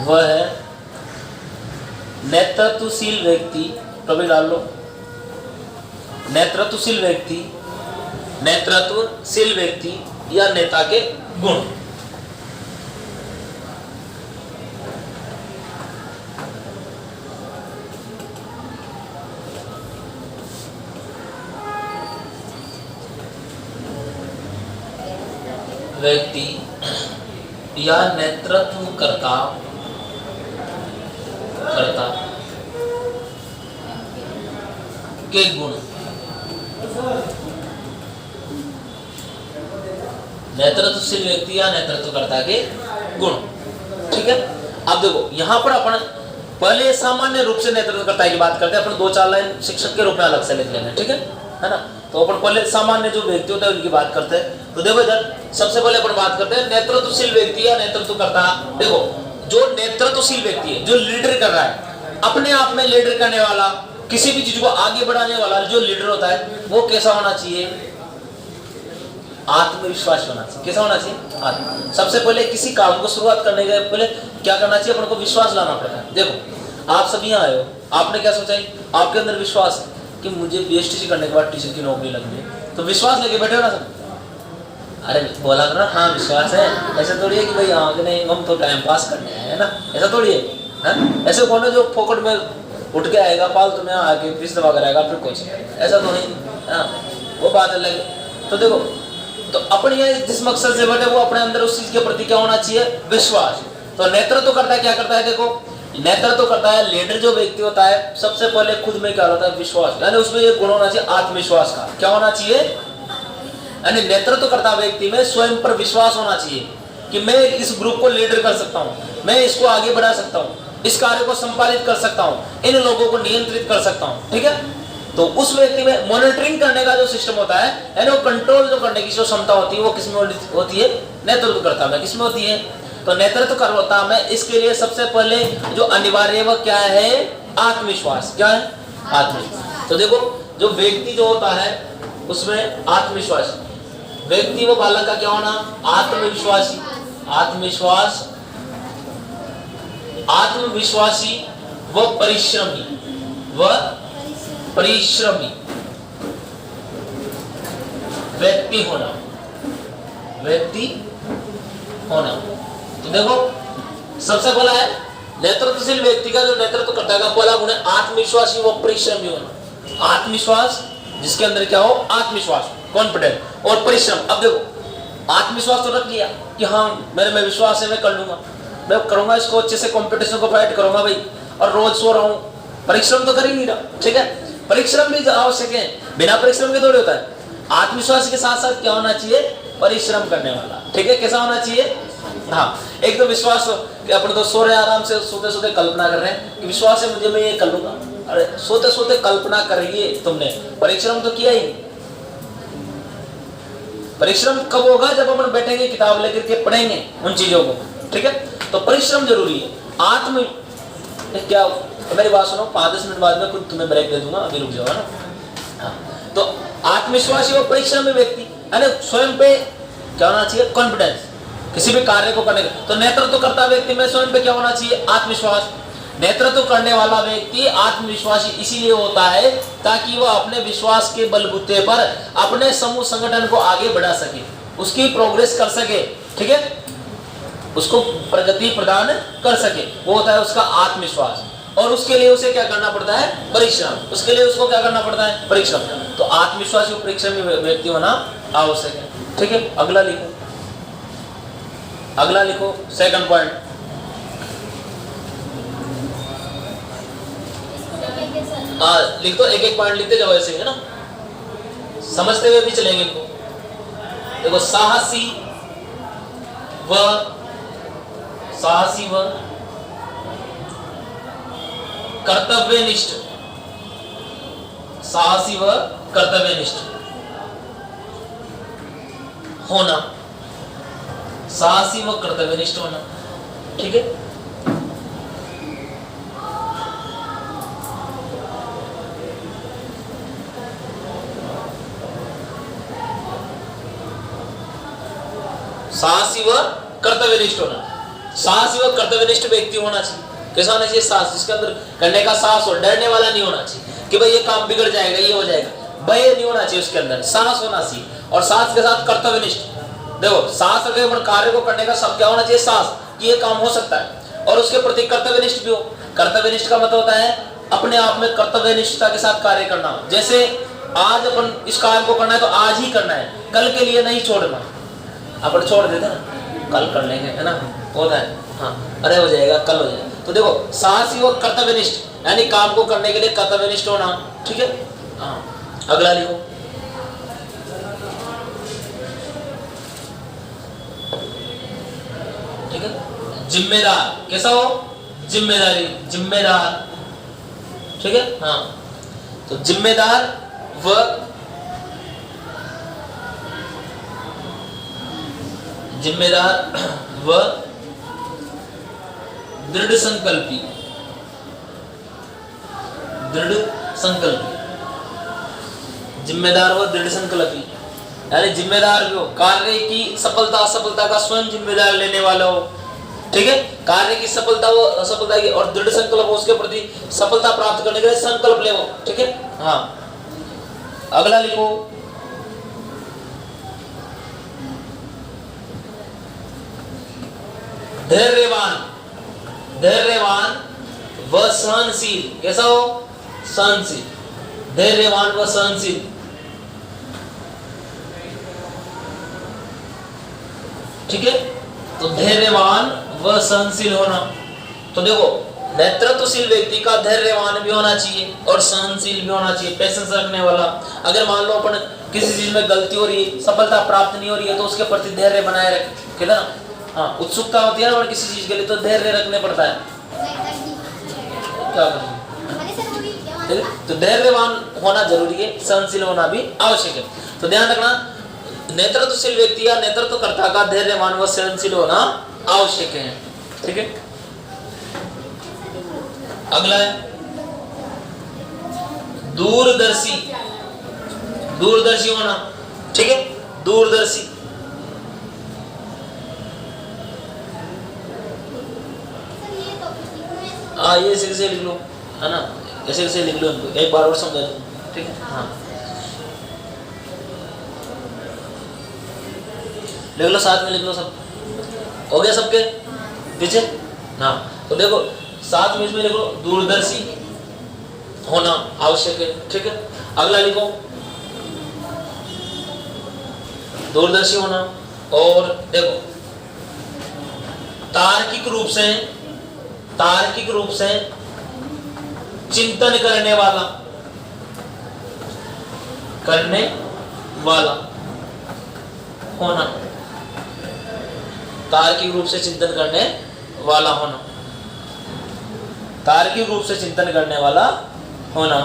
वह है नेतृत्वशील व्यक्ति। टॉपिक डाल लो, नेतृत्वशील व्यक्ति या नेता के गुण। व्यक्ति या नेतृत्वकर्ता के गुण। नेतृत्वशील व्यक्ति या नेतृत्वकर्ता के गुण। ठीक है, अब देखो यहां पर अपन पहले सामान्य रूप से नेतृत्वकर्ता की बात करते हैं। अपन 2-4 लाइन शिक्षक के रूप में अलग से लिख लेंगे। ठीक है ना। तो अपन पहले सामान्य जो व्यक्ति होता है उनकी बात करते हैं। तो देखो इधर सबसे पहले अपन बात करते हैं नेतृत्वशील व्यक्ति या नेतृत्वकर्ता। देखो जो नेतृत्वशील व्यक्ति है, जो लीडर कर रहा है, अपने आप में लीडर करने वाला, किसी भी चीज को आगे बढ़ाने वाला जो लीडर होता है वो कैसा होना चाहिए? आत्मविश्वास होना चाहिए। कैसा होना चाहिए? सबसे पहले किसी काम को शुरुआत करने के पहले क्या करना चाहिए? अपन को विश्वास लाना पड़ता है। देखो आप सब यहाँ आए हो, आपने क्या सोचा? आपके अंदर विश्वास है कि मुझे बीएसटीसी करने के बाद टीचर की नौकरी लगनी है, तो विश्वास लेके बैठे हो ना सब। अरे बोला करो हाँ विश्वास है, ऐसा थोड़ी है कि भाई हाँ नहीं हम तो टाइम पास करने आए है ना, ऐसा थोड़ी है। ऐसे कौन है जो फोकट में उठ के आएगा, फालतू में आके फीस दबा कर आएगा फिर कुछ, ऐसा तो नहीं। वो बात अलग है। तो देखो, तो अपने जिस मकसद से बैठे वो अपने अंदर उस चीज के प्रति क्या होना चाहिए? विश्वास। तो नेतृत्व करता है क्या करता है? देखो नेतृत्व तो करता है लीडर जो व्यक्ति होता है, सबसे पहले खुद में क्या होता है, विश्वास, यानी उसमें एक गुण होना चाहिए आत्मविश्वास का। क्या होना चाहिए, यानी नेतृत्व करता व्यक्ति में स्वयं पर विश्वास होना चाहिए कि मैं इस ग्रुप को लीडर कर सकता हूँ, मैं इसको आगे बढ़ा सकता हूँ, इस कार्य को संपादित कर सकता हूँ, इन लोगों को नियंत्रित कर सकता हूँ। ठीक है, तो उस व्यक्ति में मॉनिटरिंग करने का जो सिस्टम होता है, यानी वो कंट्रोल जो करने की जो क्षमता होती है, वो किसमें होती है, नेतृत्व करता में किसमें होती है, तो नेतृत्व करता में। इसके लिए सबसे पहले जो अनिवार्य वह क्या है, आत्मविश्वास। क्या है, आत्मविश्वास। तो देखो जो व्यक्ति जो होता है उसमें आत्मविश्वास, व्यक्ति वो बालक का क्या होना, आत्मविश्वासी, आत्मविश्वास, आत्मविश्वासी व परिश्रमी, वह परिश्रमी व्यक्ति होना, व्यक्ति होना। तो देखो सबसे पहला है नेतृत्वशील व्यक्ति का जो नेतृत्व करता है, पहला गुण है आत्मविश्वासी व परिश्रमी होना। आत्मविश्वास जिसके अंदर क्या हो, आत्मविश्वास, कॉन्फिडेंट और परिश्रम। अब देखो आत्मविश्वास तो रख लिया कि हाँ मेरे में विश्वास है, मैं कर लूंगा, मैं करूंगा इसको अच्छे से, कंपटीशन को फाइट करूंगा भाई, और रोज सो रहा हूं, परिश्रम तो कर ही नहीं रहा। ठीक है, परिश्रम भी आवश्यक है, बिना परिश्रम के थोड़ी होता है। आत्मविश्वास के साथ साथ क्या होना चाहिए, परिश्रम करने वाला। ठीक है, कैसा होना चाहिए, हाँ एक तो विश्वास हो कि अपन तो सो रहे आराम से, सोते सोते कल्पना कर रहे हैं कि विश्वास है मुझे, मैं ये कर लूंगा। अरे सोते सोते कल्पना करिए, तुमने परिश्रम तो किया ही नहीं। परिश्रम कब होगा, जब अपन बैठेंगे किताब लेकर के पढ़ेंगे उन चीजों को। ठीक है, तो परिश्रम जरूरी है। आत्म क्या, मेरी बात सुनो, 5-10 मिनट बाद में खुद तुम्हें ब्रेक दे दूंगा, अभी रुक जाओ ना। हाँ, तो आत्मविश्वासी और परिश्रमी व्यक्ति, यानी स्वयं पे क्या होना चाहिए, कॉन्फिडेंस, किसी भी कार्य को करने का। तो नेतृत्व करता व्यक्ति में स्वयं पे क्या होना चाहिए, आत्मविश्वास। नेतृत्व करने वाला व्यक्ति आत्मविश्वासी इसीलिए होता है ताकि वह अपने विश्वास के बलबूते पर अपने समूह संगठन को आगे बढ़ा सके, उसकी प्रोग्रेस कर सके। ठीक है, उसको प्रगति प्रदान कर सके, वो होता है उसका आत्मविश्वास। और उसके लिए उसे क्या करना पड़ता है, परिश्रम। उसके लिए उसको क्या करना पड़ता है, परिश्रम। तो आत्मविश्वासी और परिश्रमी व्यक्ति होना आवश्यक है। ठीक है, अगला लिखो, अगला लिखो, सेकंड पॉइंट। लिख दो, एक एक पॉइंट लिखते जाओ, ऐसे है ना, समझते हुए भी चलेंगे इनको। देखो साहसी व कर्तव्यनिष्ठ, साहसी व कर्तव्यनिष्ठ होना, साहसी व कर्तव्यनिष्ठ होना। ठीक है, साहसी व कर्तव्यनिष्ठ होना, साहसी व कर्तव्यनिष्ठ व्यक्ति होना चाहिए। कैसा होना चाहिए, साहस, जिसके अंदर करने का साहस हो, डरने वाला नहीं होना चाहिए कि भाई ये काम बिगड़ जाएगा, ये हो जाएगा, भय नहीं होना चाहिए, उसके अंदर साहस होना चाहिए। और साहस के साथ कर्तव्यनिष्ठ, देखो साहस रखे पर कार्य को करने का सब क्या होना चाहिए, साहस कि ये काम हो सकता है, और उसके प्रति कर्तव्यनिष्ठ भी हो। कर्तव्यनिष्ठ का मतलब होता है अपने आप में कर्तव्यनिष्ठता के साथ कार्य करना। जैसे आज अपन इस कार्य को करना है तो आज ही करना है, कल के लिए नहीं छोड़ना। अपन छोड़ देते ना, कल कर लेंगे, है ना, होता है, हाँ अरे हो जाएगा, कल हो जाएगा। तो देखो साहसी और कर्तव्यनिष्ठ, यानी काम को करने के लिए कर्तव्यनिष्ठ होना। ठीक है, हाँ अगला लिखो, ठीक है, जिम्मेदार। कैसा हो, जिम्मेदारी, जिम्मेदार। ठीक है, हाँ, तो जिम्मेदार व दृढ़ संकल्पी, दृढ़ संकल्पी, जिम्मेदार व दृढ़ संकल्पी, यानी जिम्मेदार भी हो, कार्य की सफलता असफलता का स्वयं जिम्मेदार लेने वाला हो। ठीक है, कार्य की सफलता व असफलता की, और दृढ़ संकल्प हो, उसके प्रति सफलता प्राप्त करने के लिए संकल्प ले वो। ठीक है, हाँ अगला लिखो, धैर्यवान, धैर्यवान व सहनशील। कैसा हो, सहनशील, धैर्यवान व सहनशील। ठीक है, तो धैर्यवान व सहनशील होना। तो देखो नेतृत्वशील व्यक्ति का धैर्यवान भी होना चाहिए और सहनशील भी होना चाहिए, पेशेंस रखने वाला। अगर मान लो अपन किसी चीज में गलती हो रही है, सफलता प्राप्त नहीं हो रही है, तो उसके प्रति धैर्य बनाए रखे ना। हाँ, उत्सुकता होती है ना और किसी चीज के लिए, तो धैर्य रखने पड़ता है। क्या करें, तो धैर्यवान होना जरूरी है, सहनशील होना भी आवश्यक है। तो ध्यान रखना, नेतृत्वशील व्यक्ति या नेतृत्वकर्ता का धैर्यवान व सहनशील होना आवश्यक है। ठीक है, अगला है दूरदर्शी, दूरदर्शी होना। ठीक है, दूरदर्शी। हाँ, ये ऐसे लिख लो, है ना, ऐसे लिख लो इनको, एक बार और समझा दो। ठीक है, हाँ लिख लो, साथ में लिख लो सब। हो गया सबके पीछे? हाँ, तो देखो साथ में इसमें लिखो दूरदर्शी होना आवश्यक है। ठीक है, अगला लिखो दूरदर्शी होना। और देखो तार्किक रूप से चिंतन करने वाला होना, तार्किक रूप से चिंतन करने वाला होना, तार्किक रूप से चिंतन करने वाला होना।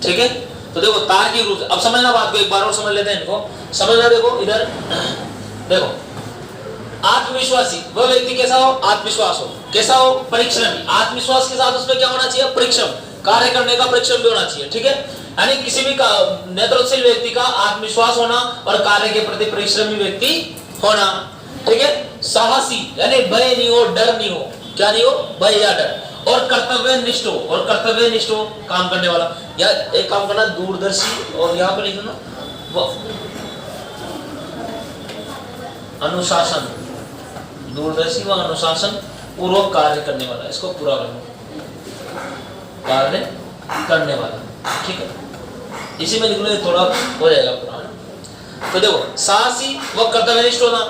ठीक है, तो देखो तार्किक रूप से, अब समझना बात को, एक बार और समझ लेते हैं इनको, समझना। देखो इधर देखो, आत्मविश्वासी वह व्यक्ति कैसा हो? आत्मविश्वास हो। कैसा हो? परिश्रमी। आत्मविश्वास के साथ उसमें क्या होना चाहिए? परिश्रम, कार्य करने का परिश्रम भी होना चाहिए। ठीक है, यानी किसी भी नेतृत्वशील व्यक्ति का आत्मविश्वास होना और कार्य के प्रति परिश्रमी व्यक्ति होना। ठीक है, साहसी यानी भय नहीं हो, डर नहीं हो। क्या नहीं हो? भय या डर। और कर्तव्यनिष्ठ हो, और कर्तव्यनिष्ठ हो, काम करने वाला। या एक काम करना, दूरदर्शी, और यहाँ पे लिखना वो अनुशासन, दूरदर्शी व अनुशासन पूर्वक कार्य करने वाला। इसको पूरा करना, कार्य करने वाला। ठीक है, इसी में लिख लो, थोड़ा हो जाएगा पूरा। तो देखो साहसी व कर्तव्यनिष्ठ होना।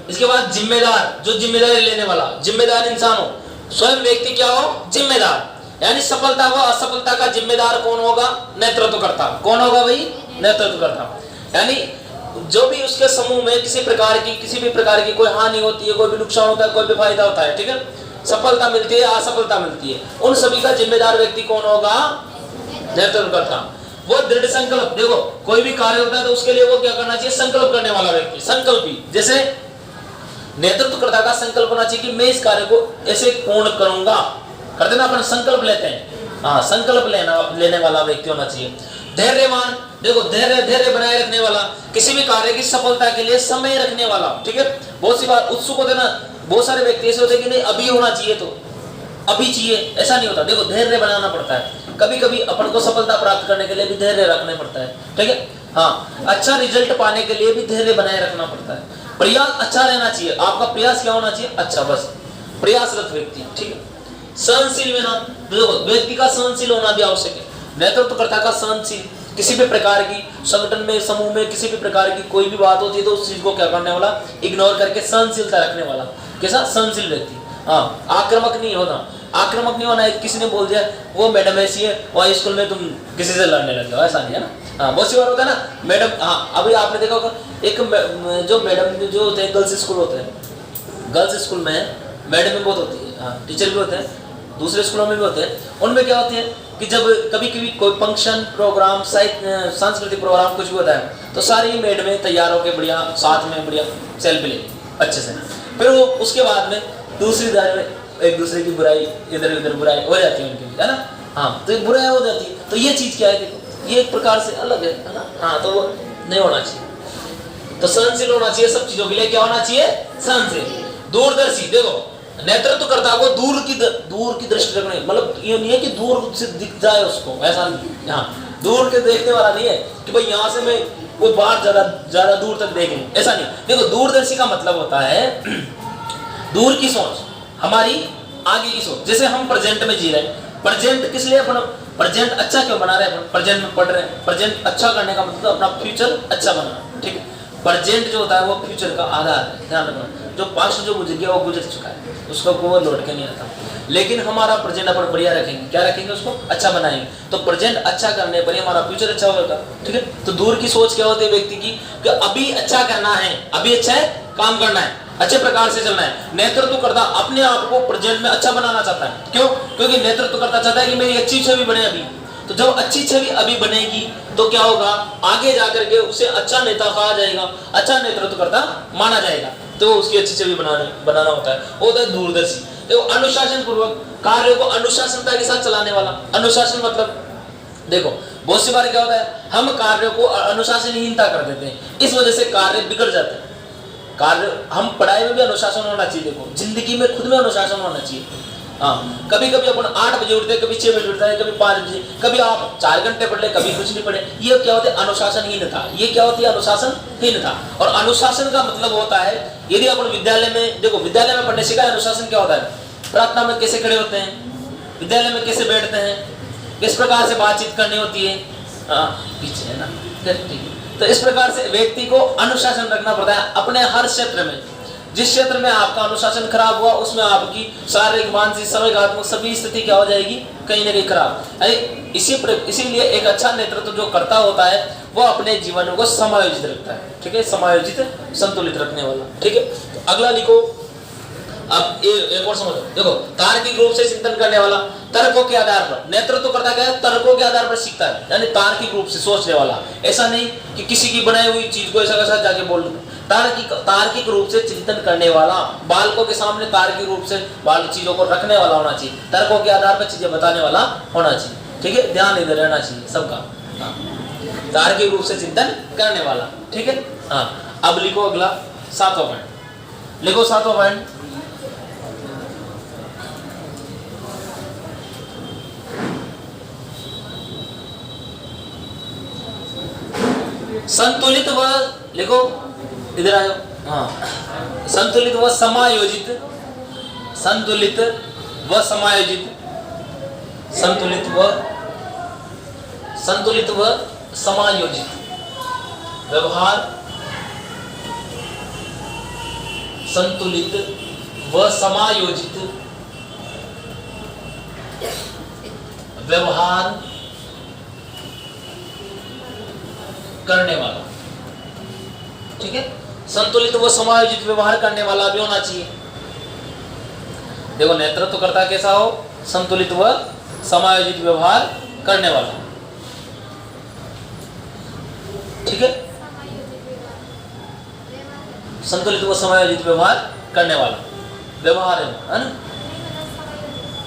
इसके बाद जिम्मेदार, जो जिम्मेदारी लेने वाला, जिम्मेदार इंसान हो। स्वयं व्यक्ति क्या हो? जिम्मेदार, यानी सफलता व असफलता का जिम्मेदार कौन होगा? नेतृत्वकर्ता। कौन होगा भाई? नेतृत्वकर्ता। यानी जो भी उसके समूह में किसी भी प्रकार की कोई हानि होती है, कोई भी नुकसान होता है, कोई भी फायदा होता है, ठीक है, सफलता मिलती है, असफलता मिलती है, उन सभी का जिम्मेदार व्यक्ति कौन होगा? नेतृत्वकर्ता। वो दृढ़ संकल्प, देखो कोई भी कार्य होता है तो उसके लिए वो क्या करना चाहिए? संकल्प करने वाला व्यक्ति, संकल्पी। जैसे नेतृत्वकर्ता का संकल्प होना चाहिए कि मैं इस कार्य को ऐसे पूर्ण करूंगा। करते ना अपन, संकल्प लेते हैं। हाँ, संकल्प लेने वाला व्यक्ति होना चाहिए। धैर्यवान, देखो धैर्य बनाए रखने वाला, किसी भी कार्य की सफलता के लिए समय रखने वाला। ठीक है, बहुत सी बार उत्सुक होते ना, बहुत सारे व्यक्ति ऐसे होते कि नहीं अभी होना चाहिए तो अभी चाहिए, ऐसा नहीं होता। देखो धैर्य बनाना पड़ता है, कभी कभी अपन को सफलता प्राप्त करने के लिए भी धैर्य रखना पड़ता है। ठीक है, हाँ, अच्छा रिजल्ट पाने के लिए भी धैर्य बनाए रखना पड़ता है। प्रयास अच्छा रहना चाहिए, आपका प्रयास क्या होना चाहिए? अच्छा, बस प्रयासरत व्यक्ति। ठीक है, सहनशील होना, देखो व्यक्ति का सहनशील होना भी आवश्यक है। नेतृत्वकर्ता का सहनशील, किसी भी प्रकार की संगठन में, समूह में किसी भी प्रकार की कोई भी बात होती है तो उस चीज को क्या करने वाला? इग्नोर करके सहनशीलता रखने वाला। कैसा? सहनशील व्यक्ति। हाँ, आक्रामक नहीं होना, आक्रामक नहीं होना। किसी ने बोल दिया वो मैडम ऐसी है, वहाँ स्कूल में तुम किसी से लड़ने लग जाओ, ऐसा नहीं है ना। हाँ, बहुत सी बार होता है ना मैडम। हाँ, अभी आपने देखा होगा एक जो मैडम जो होते हैं, गर्ल्स स्कूल होते हैं, गर्ल्स स्कूल में मैडम भी बहुत होती है, हाँ टीचर भी होते हैं, दूसरे स्कूलों में भी होते हैं। उनमें क्या होती है कि जब कभी कभी कोई फंक्शन प्रोग्राम, सांस्कृतिक प्रोग्राम कुछ भी होता है तो सारी मैडमें तैयार होकर बढ़िया साथ में बढ़िया सेल्फी ले अच्छे से, फिर वो उसके बाद में दूसरी दायरे में एक दूसरे की बुराई, इधर उधर बुराई हो जाती है उनकी, है ना। हाँ, तो बुराई हो जाती है। तो ये चीज क्या है? देखो ये एक प्रकार से अलग है ना। हाँ, तो वो नहीं होना चाहिए। तो सहनशील होना चाहिए सब चीजों के लिए। क्या होना चाहिए? सहनशील। दूरदर्शी, देखो नेतृत्वकर्ता को दूर की दृष्टि रखनी, मतलब ये नहीं है कि दूर से दिख जाए उसको, ऐसा नहीं। हाँ, दूर के देखने वाला नहीं है कि भाई यहाँ से मैं कोई बात ज्यादा दूर तक देख लूं, ऐसा नहीं। देखो दूरदर्शी का मतलब होता है दूर की सोच, हमारी आगे की सोच। जैसे हम प्रेजेंट में जी रहे हैं, प्रेजेंट किस लिए प्रेजेंट अच्छा क्यों बना रहे हैं, प्रेजेंट में पढ़ रहे हैं, प्रेजेंट अच्छा करने का मतलब अपना फ्यूचर अच्छा बनाना, ठीक है। प्रेजेंट जो होता है वो फ्यूचर का आधार है, ध्यान रखना। जो पास्ट जो गुजर गया वो गुजर चुका है, उसको वो लौट के नहीं आता। लेकिन हमारा प्रेजेंट अपन बढ़िया रखेंगे, क्या रखेंगे, उसको अच्छा बनाएंगे, तो प्रेजेंट अच्छा करने पर ही हमारा फ्यूचर अच्छा होगा, ठीक है। तो दूर की सोच क्या होती है व्यक्ति की कि अभी अच्छा करना है, अभी अच्छा है काम करना है, अच्छे प्रकार से चलना है। नेतृत्वकर्ता अपने आप को प्रेजेंट में अच्छा बनाना चाहता है, क्यों, क्योंकि नेतृत्वकर्ता चाहता है कि मेरी अच्छी छवि बने अभी। तो जब अच्छी छवि अभी बनेगी तो क्या होगा, आगे जाकर के उसे अच्छा नेता कहा जाएगा, अच्छा नेतृत्वकर्ता माना जाएगा। तो उसकी अच्छी छवि बनाना होता है, वो होता है दूरदर्शी। देखो अनुशासन पूर्वक कार्यों को अनुशासनता के साथ चलाने वाला। अनुशासन मतलब देखो बहुत सी बार क्या होता है, हम कार्यों को अनुशासनहीनता कर देते हैं, इस वजह से कार्य बिगड़ जाते हैं। कार्य हम पढ़ाई में भी अनुशासन होना चाहिए, देखो जिंदगी में खुद में अनुशासन होना चाहिए। हाँ, कभी कभी अपन 8 बजे उठते हैं, कभी 6 बजे उठते हैं, कभी 5 बजे, कभी आप 4 घंटे पढ़ ले, कभी कुछ नहीं पढ़े। ये क्या होता है, अनुशासनहीनता। ये क्या होती है, अनुशासनहीनता। और अनुशासन का मतलब होता है, यदि अपन विद्यालय में देखो, विद्यालय में पढ़ने सिखाया अनुशासन क्या होता है, प्रार्थना में कैसे खड़े होते हैं, विद्यालय में कैसे बैठते हैं, किस प्रकार से बातचीत करनी होती है, पीछे है ना, तो इस प्रकार से व्यक्ति को अनुशासन रखना पड़ता है अपने हर क्षेत्र में। जिस क्षेत्र में आपका अनुशासन खराब हुआ उसमें आपकी शारीरिक, मानसिक, सामाजिक सभी स्थिति क्या हो जाएगी, कहीं ना कहीं खराब। इसीलिए एक अच्छा नेतृत्व जो करता होता है वो अपने जीवन को समायोजित रखता है, ठीक है, समायोजित संतुलित रखने वाला, ठीक है। तो अगला लिखो, अब एक और समझो, देखो तार्किक रूप से चिंतन करने वाला, तर्कों के आधार पर नेतृत्व करता क्या है, तर्कों के आधार पर सीखता है, यानी तार्किक रूप से सोचने वाला। ऐसा नहीं कि किसी की बनाई हुई चीज को ऐसा कैसा जाके बोल दो। तार्किक रूप से चिंतन करने वाला, बालकों के सामने तार्किक रूप से बाल चीजों को रखने वाला होना चाहिए, तर्कों के आधार पर चीजें बताने वाला होना चाहिए, ठीक है। ध्यान इधर रहना चाहिए सबका, तार्किक रूप से चिंतन करने वाला, ठीक है। हाँ, अब लिखो अगला 7वां पॉइंट, लिखो 7वां पॉइंट, संतुलित व, लिखो इधर आ जाओ, हाँ, संतुलित व समायोजित, संतुलित व समायोजित, संतुलित व समायोजित व्यवहार, संतुलित व समायोजित व्यवहार करने वाला, ठीक है। संतुलित व समायोजित व्यवहार करने वाला भी होना चाहिए। देखो नेतृत्वकर्ता कैसा हो, संतुलित व समायोजित व्यवहार करने वाला, ठीक है, संतुलित व समायोजित व्यवहार करने वाला व्यवहार है ना।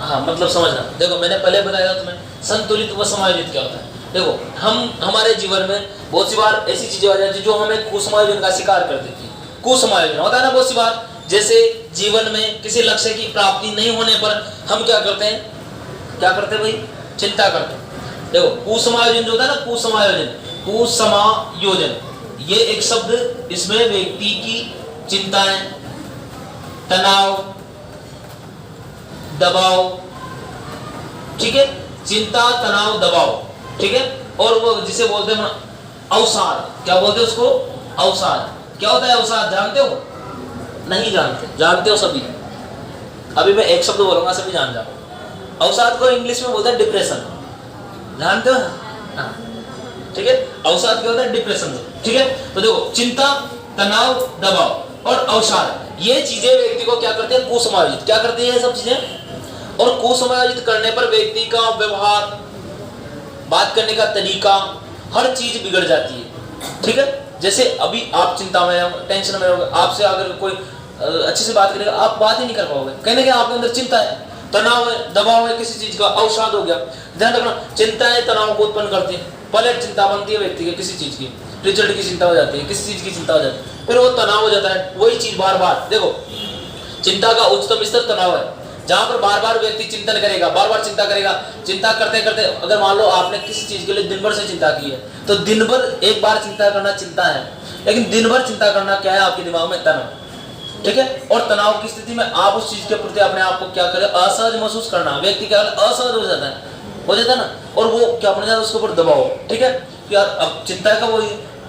हाँ, मतलब समझना, देखो मैंने पहले बताया था तुम्हें संतुलित व समायोजित क्या होता है। देखो हम हमारे जीवन में बहुत सी बार ऐसी चीजें आ जाती है जो हमें कुसमायोजन का शिकार कर देती है। कुसमायोजन होता है ना बहुत सी बार, जैसे जीवन में किसी लक्ष्य की प्राप्ति नहीं होने पर हम क्या करते हैं, क्या करते हैं भाई, चिंता करते हैं। देखो कुसमायोजन जो होता है ना, कुसमायोजन, कुसमायोजन ये एक शब्द, इसमें व्यक्ति की चिंताएं, तनाव, दबाव, ठीक है, चिंता, तनाव, दबाव, ठीक है। और वो जिसे बोलते हैं अवसाद, क्या बोलते हैं उसको, अवसाद। क्या होता है अवसाद, जानते हो, नहीं जानते, जानते हो सभी, अभी मैं एक शब्द बोलूंगा सभी जान जाओ। अवसाद को इंग्लिश में बोलते हैं डिप्रेशन, जानते हो ना, ठीक है। अवसाद क्या होता है, डिप्रेशन, ठीक है। तो देखो चिंता, तनाव, दबाव और अवसाद, ये चीजें व्यक्ति को क्या करते हैं, कुसमायोजित, क्या करती है ये सब चीजें। और कुसमायोजित करने पर व्यक्ति का व्यवहार, बात करने का तरीका, हर चीज बिगड़ जाती है, ठीक है। जैसे अभी आप चिंता में, टेंशन में रहोगे, आपसे अगर कोई अच्छे से बात करेगा, आप बात ही नहीं कर पाओगे, कहने के आपके अंदर चिंता है, तनाव है, दबाव है किसी चीज का, अवसाद हो गया। ध्यान रखना, चिंताएं तनाव को उत्पन्न करती है। पहले चिंता बनती है व्यक्ति की किसी चीज की, रिजल्ट की चिंता हो जाती है, किसी चीज की चिंता हो जाती है, फिर वो तनाव हो जाता है, वही चीज बार बार। देखो चिंता का उच्चतम स्तर तनाव है, जहां पर बार बार व्यक्ति चिंतन करेगा, बार बार चिंता करेगा, चिंता करते करते, अगर मान लो आपने किसी चीज के लिए दिन भर से चिंता की है, तो दिन भर एक बार चिंता करना चिंता है, लेकिन दिन भर चिंता करना क्या है, आपके दिमाग में तनाव, ठीक है। और तनाव की स्थिति में आप उस चीज के प्रति अपने आप को क्या करें, असहज महसूस करना, व्यक्ति क्या असहज हो जाता है, हो जाता है ना, और वो क्या बन जाता है, उसके ऊपर दबाव, ठीक है, कि यार अब चिंता का वो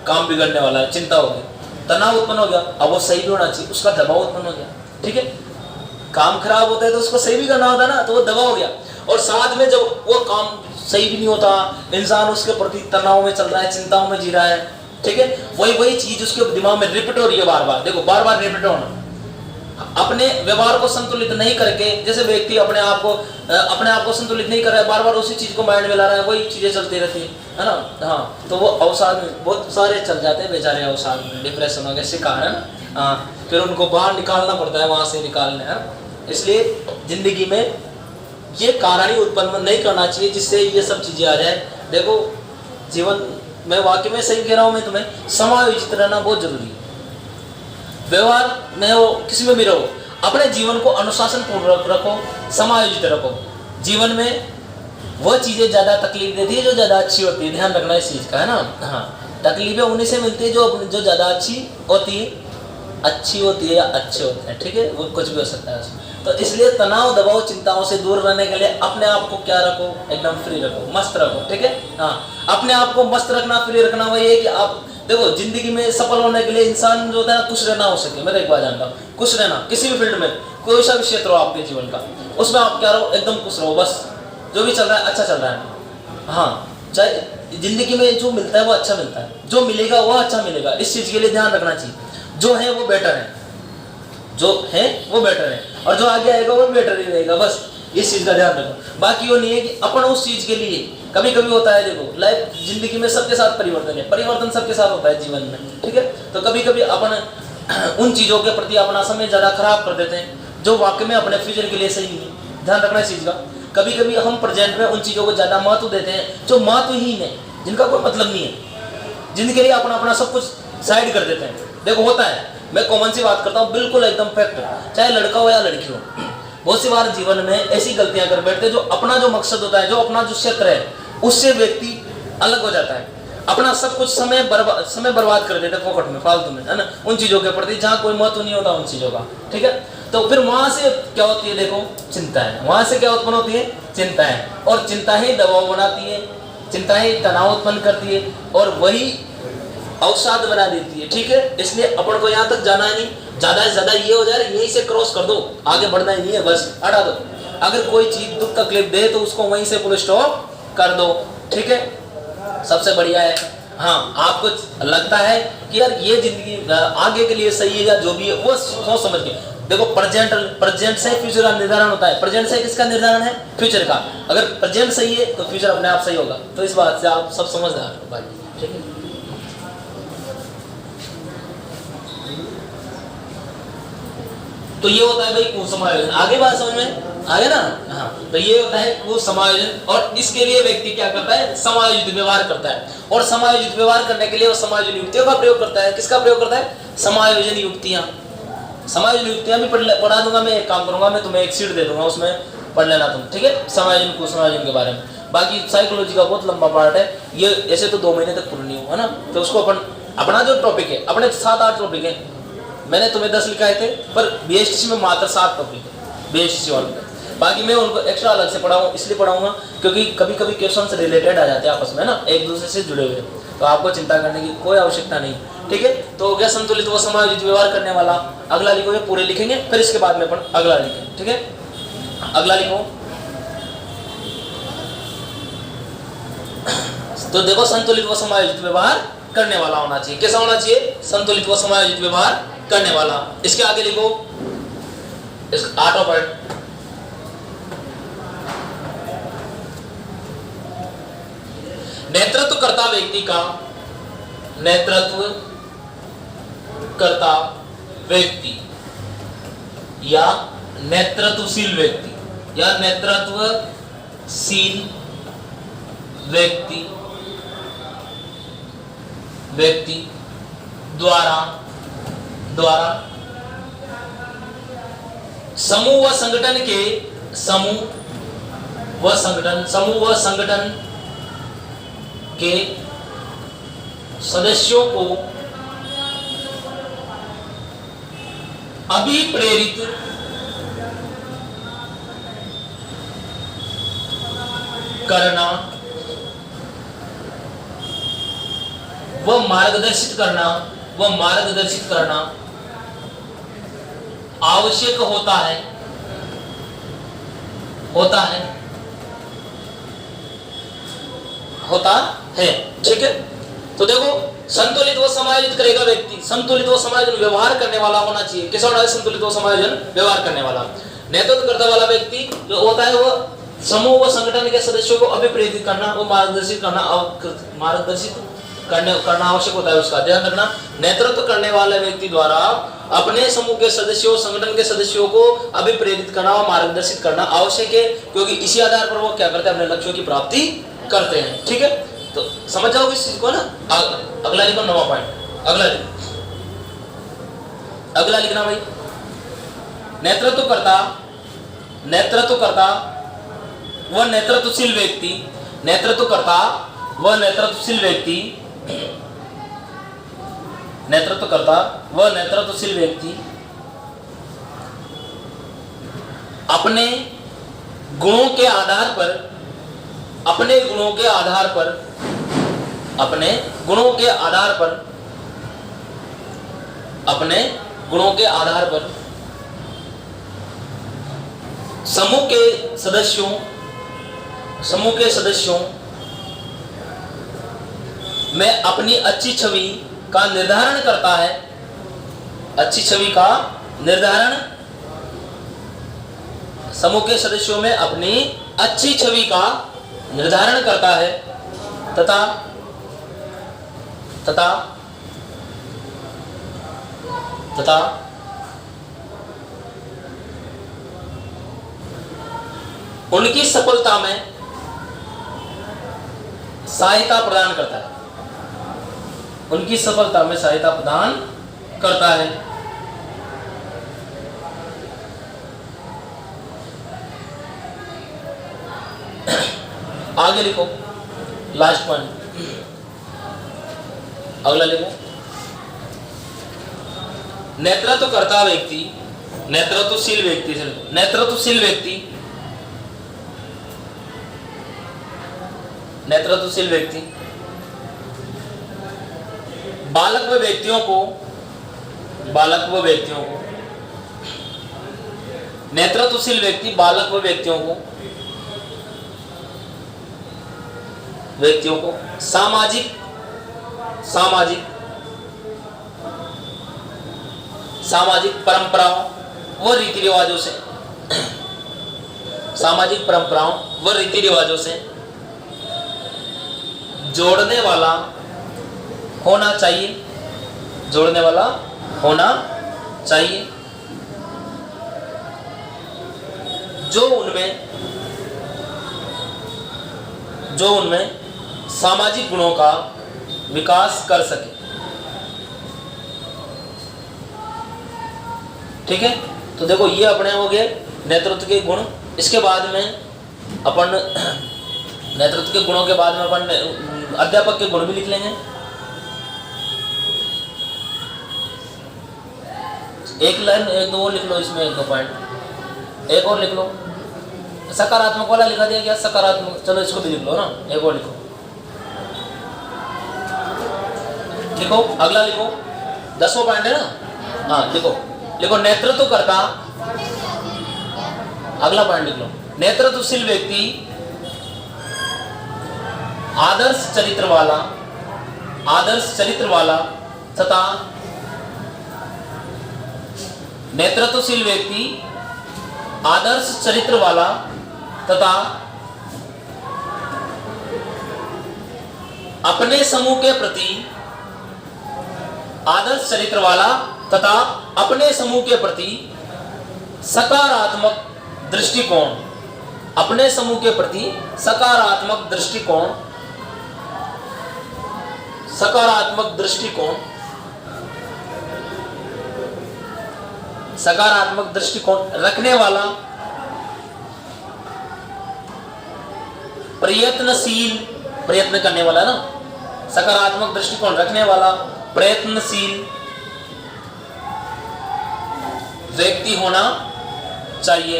काम बिगड़ने वाला है, चिंता हो गई, तनाव उत्पन्न हो गया, अब वो सही भी होना चाहिए, उसका दबाव उत्पन्न हो गया, ठीक है। काम खराब होता है तो उसको सही भी करना होता है ना, तो वो दबाव हो गया। और साथ में जब वो काम सही भी नहीं होता, इंसान उसके प्रति तनाव में चल रहा है, चिंताओं में जी रहा है, ठीक है, वही चीज उसके दिमाग में रिपीट हो रही है बार बार। देखो बार बार रिपीट होना, अपने व्यवहार को संतुलित नहीं करके, जैसे व्यक्ति अपने आप को संतुलित नहीं कर रहा है, बार बार उसी चीज को माइंड में ला रहा है, वही चीजें चलती रहती है ना। हाँ, तो वो अवसाद में बहुत सारे चल जाते हैं बेचारे, अवसाद में, डिप्रेशन के शिकार है ना। हाँ, फिर उनको बाहर निकालना पड़ता है, वहां से निकालने है। इसलिए जिंदगी में ये कारण ही उत्पन्न नहीं करना चाहिए जिससे ये सब चीजें आ जाए। देखो जीवन में वाकई में सही कह रहा हूं मैं तुम्हें, समायोजित रहना बहुत जरूरी है। व्यवहार में हो, किसी में भी रहो, अपने जीवन को अनुशासन पूर्वक रखो, समायोजित रखो। जीवन में वह चीजें ज्यादा तकलीफ देती है जो ज्यादा अच्छी होती है, ध्यान रखना इस चीज का, है ना। हाँ, तकलीफें उन्हीं से मिलती है जो ज्यादा अच्छी होती है या अच्छे होते हैं, ठीक है, वो कुछ भी हो सकता है उसमें। तो इसलिए तनाव, दबाव, चिंताओं से दूर रहने के लिए अपने आप को क्या रखो, एकदम फ्री रखो, मस्त रखो, ठीक है। हाँ, अपने आप को मस्त रखना, फ्री रखना, वही है कि आप देखो जिंदगी में सफल होने के लिए इंसान जो होता है खुश रहना हो सके। मैं तो एक बात जानता हूँ, खुश रहना किसी भी फील्ड में, कोई सा भी क्षेत्र हो आपके जीवन का, उसमें आप क्या रहो, एकदम खुश रहो, बस जो भी चल रहा है अच्छा चल रहा है। हाँ, चाहे जिंदगी में जो मिलता है वो अच्छा मिलता है, जो मिलेगा वो अच्छा मिलेगा, इस चीज के लिए ध्यान रखना चाहिए। जो है वो बेटर है, जो है वो बेटर है, और जो आगे आएगा वो बेटर ही रहेगा, बस इस चीज का ध्यान रखो। बाकी वो नहीं है कि अपन उस चीज के लिए, कभी कभी होता है, देखो लाइफ जिंदगी में सबके साथ परिवर्तन है, परिवर्तन सबके साथ होता है जीवन में, ठीक है। तो कभी कभी अपन उन चीजों के प्रति अपना समय ज्यादा खराब कर देते हैं जो वाकई में अपने फ्यूचर के लिए सही नहीं है, ध्यान रखना इस चीज का। कभी कभी हम प्रेजेंट में उन चीजों को ज्यादा महत्व देते हैं जो महत्वहीन है, जिनका कोई मतलब नहीं है, जिनके लिए अपना सब कुछ साइड कर देते हैं। देखो होता है, मैं कॉमन सी बात करता हूँ, बिल्कुल एकदम फैक्ट, चाहे लड़का हो या लड़की हो, बहुत सी बार जीवन में ऐसी गलतियां कर बैठते हैं जो अपना जो मकसद होता है, जो अपना जो क्षेत्र है, उससे व्यक्ति अलग हो जाता है, अपना सब कुछ समय बर्बाद कर देते हैं फोकट में, फालतू में, है ना, उन चीजों के प्रति जहाँ कोई महत्व नहीं होता उन चीजों का, ठीक है। तो फिर वहां से क्या होती है, देखो चिंता है, वहां से क्या उत्पन्न होती है, चिंता है, और चिंता ही दबाव बनाती है, चिंता ही तनाव उत्पन्न करती है, और वही अवसाद बना देती है, ठीक है। इसलिए अपन को यहाँ तक जाना नहीं, ज्यादा से ज्यादा ये हो जाए यहीं से क्रॉस कर दो, आगे बढ़ना ही नहीं है, बस हटा दो। अगर कोई चीज दुख तकलीफ दे तो उसको वहीं से फुल स्टॉप कर दो, ठीक है, सबसे बढ़िया है। हाँ, आपको लगता है कि यार ये जिंदगी आगे के लिए सही है या जो भी है, वो सोच समझ के देखो। प्रेजेंट से फ्यूचर का निर्धारण होता है, प्रेजेंट से किसका निर्धारण है, फ्यूचर का। अगर प्रेजेंट सही है तो फ्यूचर अपने आप सही होगा। तो इस बात से आप सब समझदार हो भाई, ठीक है। तो ये होता है भाई कुसमायोजन, आगे बात समझ में आगे ना। हाँ, तो ये होता है कुसमायोजन, और इसके लिए व्यक्ति क्या करता है, समायोजित व्यवहार करता है, और समायोजित व्यवहार करने के लिए वो समायोजन युक्तियों का प्रयोग करता है। किसका प्रयोग करता है, समायोजन युक्तियां। समायोजन युक्तियां भी पढ़ा दूंगा मैं, एक काम करूंगा मैं, तुम्हें एक सीट दे दूंगा, उसमें पढ़ लेना तुम, ठीक है, समायोजन कुसमायोजन के बारे में। बाकी साइकोलॉजी का बहुत लंबा पार्ट है, ये ऐसे तो 2 महीने तक पूर्ण नहीं हुआ, है ना। तो उसको अपना जो टॉपिक है, अपने 7-8 टॉपिक है, मैंने तुम्हें 10 लिखाए थे, पर बीएसटीसी में मात्र 7 टॉपिक है बीएसटीसी वाले। बाकी मैं उनको एक्स्ट्रा अलग से पढ़ाऊँ, इसलिए पढ़ाऊंगा क्योंकि कभी कभी क्वेश्चन से रिलेटेड आ जाते हैं आपस में ना, एक दूसरे से जुड़े हुए, तो आपको चिंता करने की कोई आवश्यकता नहीं, ठीक है। तो हो गया संतुलित व समायोजित व्यवहार करने वाला। अगला लिखोगे, पूरे लिखेंगे, फिर इसके बाद में अगला लिखेंगे, ठीक है। अगला लिखो, तो देखो संतुलित व समायोजित व्यवहार करने वाला होना चाहिए। कैसा होना चाहिए, संतुलित व समायोजित व्यवहार करने वाला। इसके आगे लिखो, इस 8वां पॉइंट, नेतृत्व करता व्यक्ति का, नेतृत्व करता व्यक्ति या नेतृत्वशील व्यक्ति या नेतृत्वशील व्यक्ति द्वारा समूह व संगठन के सदस्यों को करना व मार्गदर्शित करना आवश्यक होता है ठीक है। तो देखो, संतुलित व समायोजित करेगा व्यक्ति, संतुलित व समायोजन व्यवहार करने वाला होना चाहिए। कैसा होना है? संतुलित व समायोजन व्यवहार करने वाला। नेतृत्व करने वाला व्यक्ति जो होता है वो समूह व संगठन के सदस्यों को अभिप्रेरित करना व मार्गदर्शित करना आवश्यक होता है उसका। ध्यान रखना, नेतृत्व करने वाले व्यक्ति द्वारा अपने समूह के सदस्यों, संगठन के सदस्यों को अभिप्रेरित करना और मार्गदर्शित करना आवश्यक है, क्योंकि इसी आधार पर वो क्या करते हैं? अपने लक्ष्यों की प्राप्ति करते हैं। ठीक है, तो समझ जाओगे इस चीज को ना। अगला लिखो, 9वां पॉइंट। अगला लिखना भाई, नेतृत्वकर्ता व नेतृत्वशील व्यक्ति अपने गुणों के आधार पर समूह के सदस्यों में अपनी अच्छी छवि का निर्धारण करता है। समूह के सदस्यों में अपनी अच्छी छवि का निर्धारण करता है तथा उनकी सफलता में सहायता प्रदान करता है। आगे लिखो, लास्ट पॉइंट। अगला लिखो, नेतृत्वशील व्यक्ति बालक व व्यक्तियों को नेतृत्वशील व्यक्ति बालक व व्यक्तियों को सामाजिक परंपराओं व रीति रिवाजों से जोड़ने वाला होना चाहिए, जो उनमें सामाजिक गुणों का विकास कर सके। ठीक है, तो देखो ये अपने हो गए नेतृत्व के गुण। इसके बाद में अपन नेतृत्व के गुणों के बाद में अपन अध्यापक के गुण भी लिख लेंगे। एक लाइन, एक दो लिख लो इसमें, एक दो पॉइंट एक और लिख लो। सकारात्मक वाला लिखा दिया क्या? सकारात्मक, चलो इसको भी लिख लो ना, एक और लिखो। अगला लिखो, 10वां पॉइंट है ना। हाँ लिखो नेतृत्वकर्ता। अगला पॉइंट लिख लो, नेतृत्वशील व्यक्ति आदर्श चरित्र वाला तथा नेतृत्वशील व्यक्ति आदर्श चरित्र वाला तथा अपने समूह के प्रति सकारात्मक दृष्टिकोण रखने वाला, प्रयत्न करने वाला ना, सकारात्मक दृष्टिकोण रखने वाला प्रयत्नशील व्यक्ति होना चाहिए।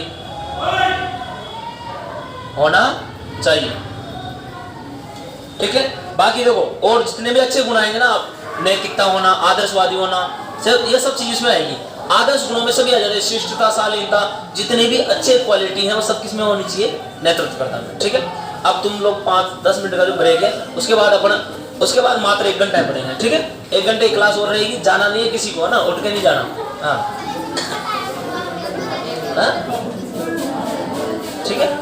ठीक है। बाकी देखो और जितने भी अच्छे गुण आएंगे ना, आप नैतिकता होना, आदर्शवादी होना, ये सब चीज इसमें आएगी। आदर्श गुणों में सभी आ जाते हैं, शिष्टता, शालीनता, जितने भी अच्छे क्वालिटी हैं वो सब किसमें होनी चाहिए, नेतृत्वकर्ता में। ठीक है। अब तुम लोग 5-10 मिनट का जो ब्रेक है, उसके बाद मात्र 1 घंटा पढ़ेंगे। ठीक है। 1 घंटे की क्लास और रहेगी, जाना नहीं है किसी को, है ना, उठ के नहीं जाना। हाँ ठीक है।